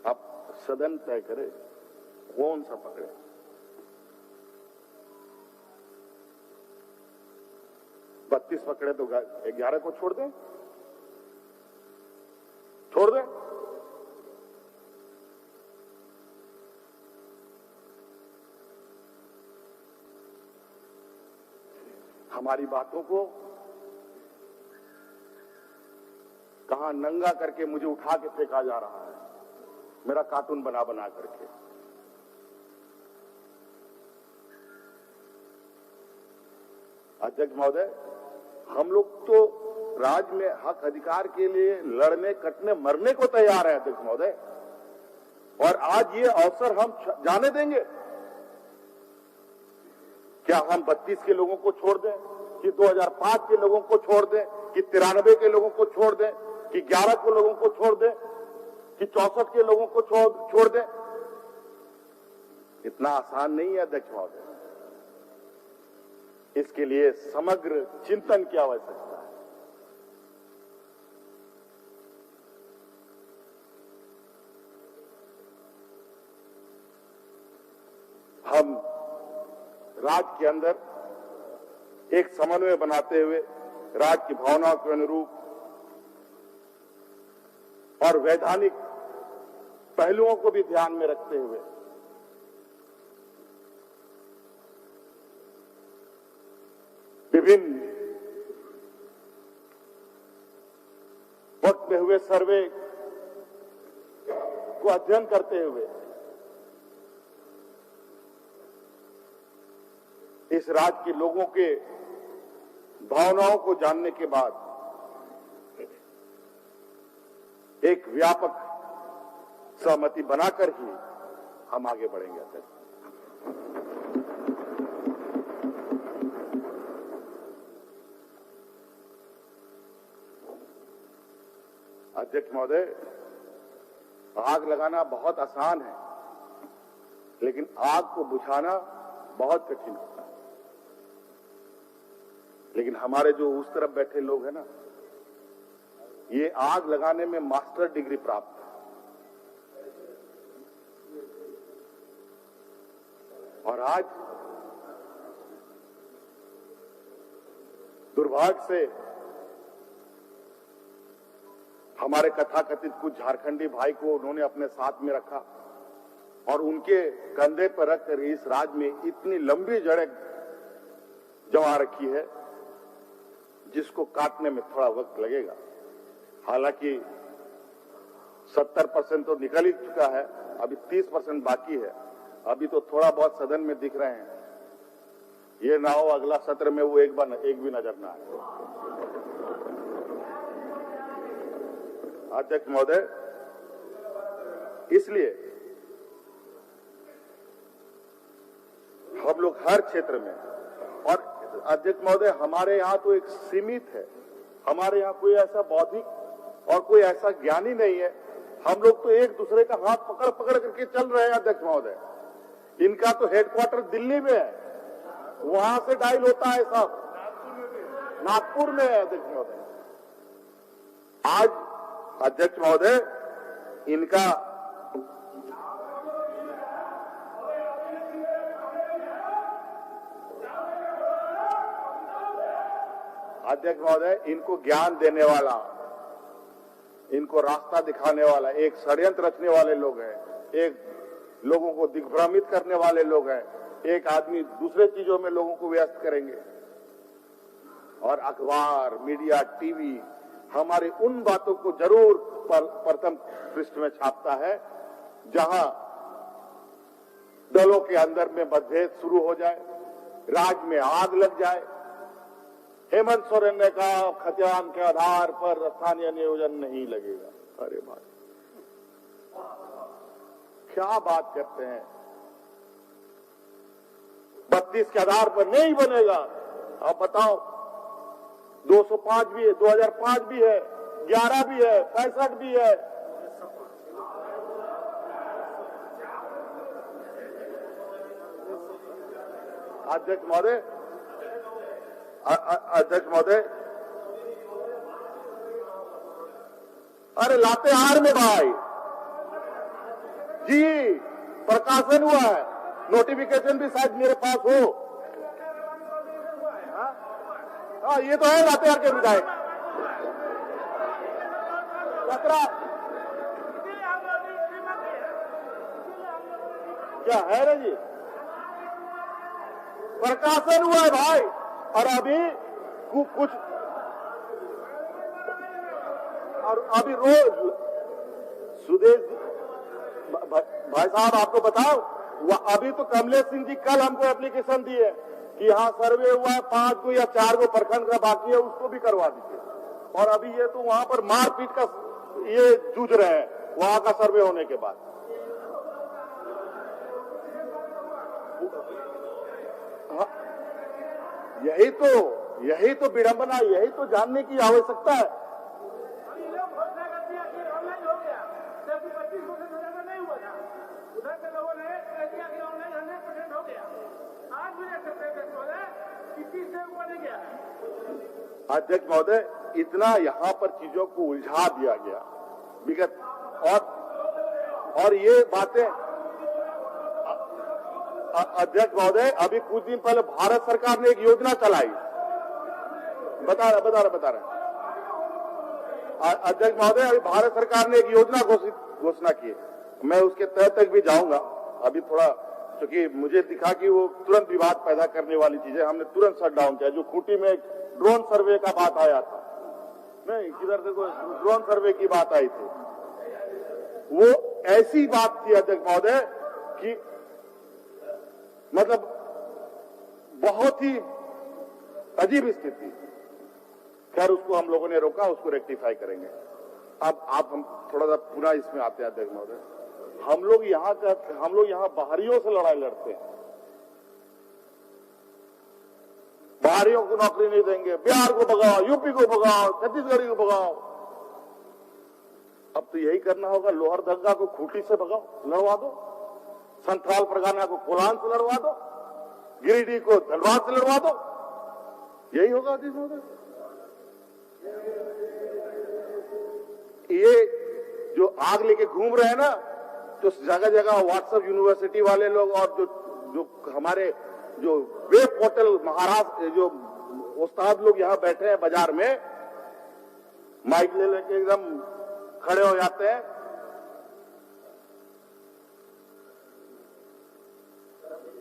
Speaker 1: आप सदन तय करे कौन सा पकड़े। बत्तीस पकड़े तो 11 को छोड़ दें, छोड़ दें। हमारी बातों को कहां नंगा करके मुझे उठा के फेंका जा रहा है, मेरा कार्टून बना बना करके। अध्यक्ष महोदय, हम लोग तो राज्य में हक अधिकार के लिए लड़ने, कटने, मरने को तैयार है अध्यक्ष महोदय, और आज ये अवसर हम जाने देंगे? क्या हम 32 के लोगों को छोड़ दें, कि 2005 के लोगों को छोड़ दें, कि 93 के लोगों को छोड़ दें, कि 11 के लोगों को छोड़ दें, कि 64 के लोगों को छोड़ दें? इतना आसान नहीं है अध्यक्ष महोदय। इसके लिए समग्र चिंतन की आवश्यकता है। हम राज्य के अंदर एक समन्वय बनाते हुए राज्य की भावनाओं के अनुरूप और वैधानिक पहलुओं को भी ध्यान में रखते हुए विभिन्न वक्त में हुए सर्वे को अध्ययन करते हुए इस राज्य के लोगों के भावनाओं को जानने के बाद एक व्यापक सहमति बनाकर ही हम आगे बढ़ेंगे। अध्यक्ष महोदय, आग लगाना बहुत आसान है, लेकिन आग को बुझाना बहुत कठिन होता है। लेकिन हमारे जो उस तरफ बैठे लोग हैं ना, ये आग लगाने में मास्टर डिग्री प्राप्त है। और आज दुर्भाग्य से हमारे कथाकथित कुछ झारखंडी भाई को उन्होंने अपने साथ में रखा और उनके कंधे पर रखकर इस राज्य में इतनी लंबी जड़ें जमा रखी है जिसको काटने में थोड़ा वक्त लगेगा। हालांकि 70% तो निकल ही चुका है, अभी 30% बाकी है। अभी तो थोड़ा बहुत सदन में दिख रहे हैं। ये ना हो अगला सत्र में वो एक भी नजर ना आए। अध्यक्ष महोदय, इसलिए हम लोग हर क्षेत्र में, और अध्यक्ष महोदय हमारे यहाँ तो एक सीमित है, हमारे यहाँ कोई ऐसा बौद्धिक और कोई ऐसा ज्ञानी नहीं है। हम लोग तो एक दूसरे का हाथ पकड़ पकड़ करके चल रहे हैं। अध्यक्ष महोदय, इनका तो हेडक्वार्टर दिल्ली में है, वहां से डायल होता है सब, नागपुर में है। अध्यक्ष महोदय, आज अध्यक्ष महोदय इनका अध्यक्ष महोदय इनको ज्ञान देने वाला, इनको रास्ता दिखाने वाला, एक षड्यंत्र रचने वाले लोग हैं, एक लोगों को दिग्भ्रमित करने वाले लोग हैं, एक आदमी दूसरे चीजों में लोगों को व्यस्त करेंगे। और अखबार, मीडिया, टीवी हमारे उन बातों को जरूर प्रथम पृष्ठ में छापता है जहां दलों के अंदर में मतभेद शुरू हो जाए, राज्य में आग लग जाए। हेमंत सोरेन ने कहा खतियान के आधार पर स्थानीय नियोजन नहीं लगेगा। अरे भाई, क्या बात करते हैं। 32 के आधार पर नहीं बनेगा। आप बताओ, 205 भी है, 2005 भी है, 11 भी है, 65 भी है। अध्यक्ष महोदय, अध्यक्ष महोदय, अरे लातेहार में भाई जी प्रकाशन हुआ है, नोटिफिकेशन भी शायद मेरे पास हो। हाँ, ये तो है लातेहार के विधायक 17 क्या है रे जी, प्रकाशन हुआ है भाई। और अभी कुछ और अभी रोज सुदेश भाई साहब आपको बताओ, अभी तो कमलेश सिंह जी कल हमको एप्लीकेशन दिए कि यहाँ सर्वे हुआ है 5 को या 4 को प्रखंड का बाकी है, उसको भी करवा दीजिए। और अभी ये तो वहां पर मारपीट का ये जूझ रहे हैं वहां का सर्वे होने के बाद। यही तो विडंबना, यही तो जानने की आवश्यकता है। अध्यक्ष महोदय, इतना यहाँ पर चीजों को उलझा दिया गया विगत, और ये बातें अध्यक्ष महोदय, अभी कुछ दिन पहले भारत सरकार ने एक योजना चलाई, बता रहे अध्यक्ष महोदय, अभी भारत सरकार ने एक योजना घोषणा की। मैं उसके तह तक भी जाऊंगा अभी थोड़ा, क्योंकि मुझे दिखा कि वो तुरंत विवाद पैदा करने वाली चीजें हमने तुरंत शट डाउन किया। जो खूंटी में ड्रोन सर्वे का बात आया था, नहीं किधर से कोई ड्रोन सर्वे की बात आई थी, वो ऐसी बात थी अध्यक्ष महोदय कि मतलब बहुत ही अजीब स्थिति। खैर उसको हम लोगों ने रोका, उसको रेक्टिफाई करेंगे। अब आप हम थोड़ा सा पुनः इसमें आते हैं अध्यक्ष महोदय। हम लोग यहाँ बाहरियों से लड़ाई लड़ते हैं, बाहरियों को नौकरी नहीं देंगे, बिहार को भगाओ, यूपी को भगाओ, छत्तीसगढ़ को भगाओ। अब तो यही करना होगा, लोहरदगा को खूंटी से भगाओ, लड़वा दो, संथाल परगना को कोलान से लड़वा दो, गिरिडीह को धनबाद से लड़वा दो, यही होगा अध्यक्ष महोदय। ये जो आग लेके घूम रहे हैं ना, जो जगह जगह व्हाट्सएप यूनिवर्सिटी वाले लोग और जो हमारे जो वेब पोर्टल महाराष्ट्र जो उस्ताद लोग यहां बैठे हैं बाजार में, माइक ले लेके एकदम खड़े हो जाते हैं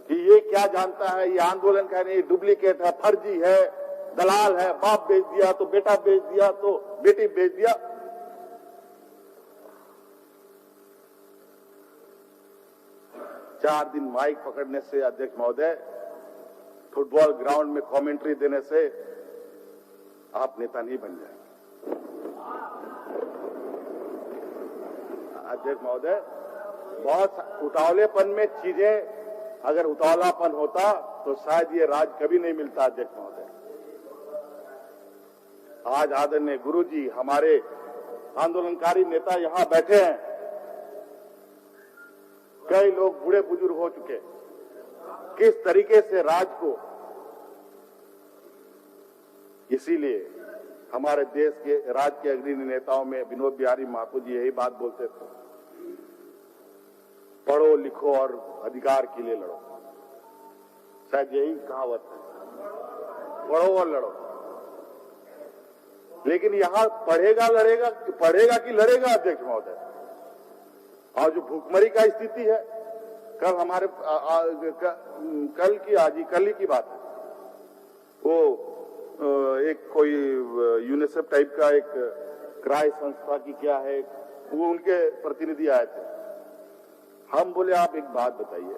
Speaker 1: कि ये क्या जानता है, ये आंदोलन का नहीं, डुप्लीकेट है, फर्जी है, दलाल है, बाप बेच दिया तो बेटा बेच दिया तो बेटी बेच दिया। चार दिन माइक पकड़ने से अध्यक्ष महोदय, फुटबॉल ग्राउंड में कमेंट्री देने से आप नेता नहीं बन जाएंगे। अध्यक्ष महोदय, बहुत उतावलेपन में चीजें, अगर उतावलापन होता तो शायद ये राज कभी नहीं मिलता। अध्यक्ष महोदय, आज आदरणीय गुरुजी, हमारे आंदोलनकारी नेता यहां बैठे हैं, कई लोग बूढ़े बुजुर्ग हो चुके, किस तरीके से राज को, इसीलिए हमारे देश के राज्य के अग्रणी नेताओं में विनोद बिहारी महतो जी यही बात बोलते थे, पढ़ो लिखो और अधिकार के लिए लड़ो। शायद यही कहावत है, पढ़ो और लड़ो। लेकिन यहां पढ़ेगा कि लड़ेगा अध्यक्ष महोदय। और जो भूखमरी का स्थिति है, कल हमारे कल ही की बात है, वो एक कोई यूनिसेफ टाइप का एक क्राई संस्था की क्या है, वो उनके प्रतिनिधि आए थे। हम बोले आप एक बात बताइए,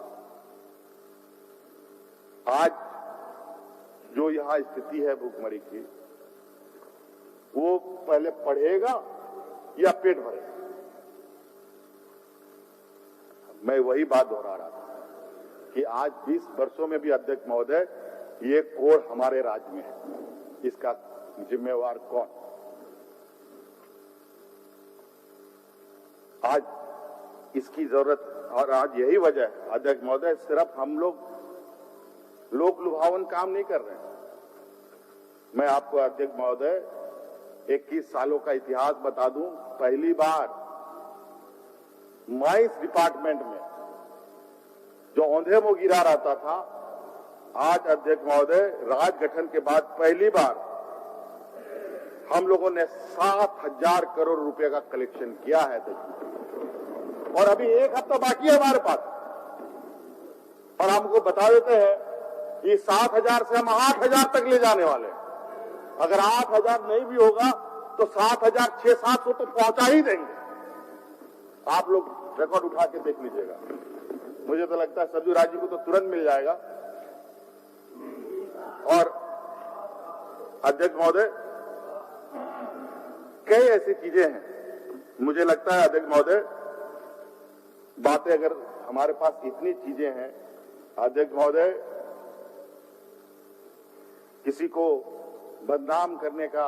Speaker 1: आज जो यहां स्थिति है भूखमरी की, वो पहले पढ़ेगा या पेट भरेगा? मैं वही बात दोहरा रहा था कि आज 20 वर्षों में भी अध्यक्ष महोदय ये कोड़ हमारे राज्य में है, इसका जिम्मेवार कौन? आज इसकी जरूरत, और आज यही वजह है अध्यक्ष महोदय, सिर्फ हम लोग लोक लुभावन काम नहीं कर रहे हैं। मैं आपको अध्यक्ष महोदय 21 सालों का इतिहास बता दूं, पहली बार माइंस डिपार्टमेंट में जो औंधे मुंह गिरा रहता था, आज अध्यक्ष महोदय राज गठन के बाद पहली बार हम लोगों ने 7,000 करोड़ रुपए का कलेक्शन किया है। और अभी एक हफ्ता बाकी है हमारे पास, और हमको बता देते हैं कि 7,000 से हम 8,000 तक ले जाने वाले हैं। अगर 8,000 नहीं भी होगा तो 7,600-700 तो पहुंचा ही देंगे। आप लोग रिकॉर्ड उठा के देख लीजिएगा। मुझे तो लगता है सरजू राजी को तो तुरंत मिल जाएगा। और अध्यक्ष महोदय, कई ऐसी चीजें हैं, मुझे लगता है अध्यक्ष महोदय, बातें अगर हमारे पास इतनी चीजें हैं अध्यक्ष महोदय, किसी को बदनाम करने का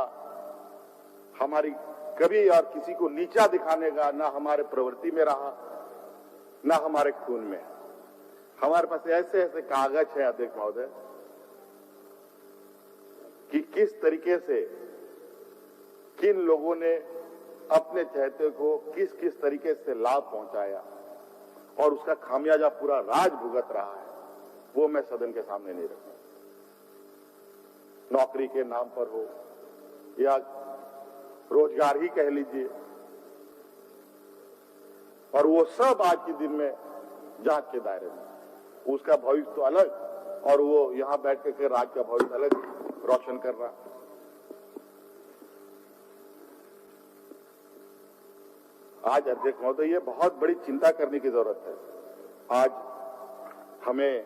Speaker 1: हमारी कभी, और किसी को नीचा दिखाने का ना हमारे प्रवृत्ति में रहा, ना हमारे खून में। हमारे पास ऐसे ऐसे कागज है अध्यक्ष महोदय कि किस तरीके से किन लोगों ने अपने चहेते को किस किस तरीके से लाभ पहुंचाया, और उसका खामियाजा पूरा राज भुगत रहा है, वो मैं सदन के सामने नहीं रखूंगा। नौकरी के नाम पर हो या रोजगार ही कह लीजिए, और वो सब आज के दिन में जांच के दायरे में, उसका भविष्य तो अलग, और वो यहां बैठ के राज्य का भविष्य अलग रोशन कर रहा। आज अध्यक्ष महोदय, ये बहुत बड़ी चिंता करने की जरूरत है। आज हमें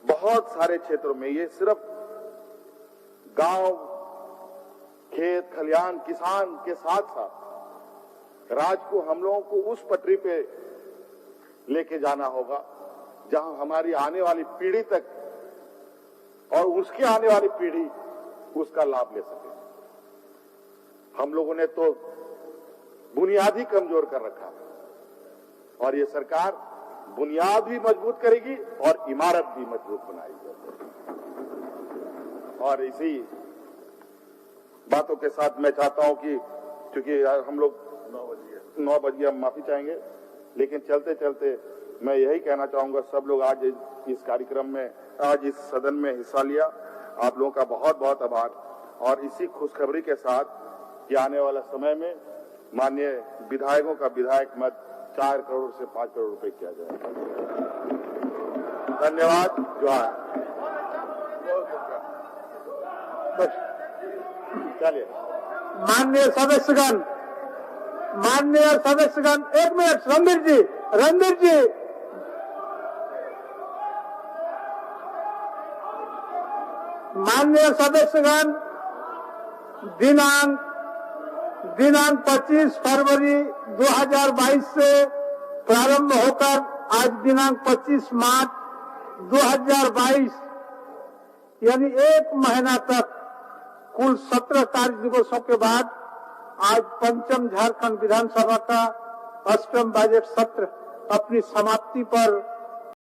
Speaker 1: बहुत सारे क्षेत्रों में, ये सिर्फ गांव खेत खलियान किसान के साथ साथ राज्य को हम लोगों को उस पटरी पे लेके जाना होगा जहां हमारी आने वाली पीढ़ी तक और उसके आने वाली पीढ़ी उसका लाभ ले सके। हम लोगों ने तो बुनियाद ही कमजोर कर रखा है और ये सरकार बुनियाद भी मजबूत करेगी और इमारत भी मजबूत बनाएगी। और इसी बातों के साथ मैं चाहता हूं कि क्योंकि हम लोग 9 बजे हम माफी चाहेंगे, लेकिन चलते चलते मैं यही कहना चाहूंगा सब लोग आज इस कार्यक्रम में आज इस सदन में हिस्सा लिया, आप लोगों का बहुत बहुत आभार। और इसी खुशखबरी के साथ कि आने वाला समय में माननीय विधायकों का विधायक मत 4 करोड़ से 5 करोड़ रुपए किया जाएगा। धन्यवाद। जोहार। बस चलिए।
Speaker 2: माननीय सदस्यगण, एक मिनट, रणधीर जी, माननीय सदस्यगण, दिनांक 25 फरवरी 2022 से प्रारंभ होकर आज दिनांक 25 मार्च 2022 यानी 1 महीना तक कुल 17 कार्य दिवसों के बाद आज पंचम झारखंड विधानसभा का 8वां बजट सत्र अपनी समाप्ति पर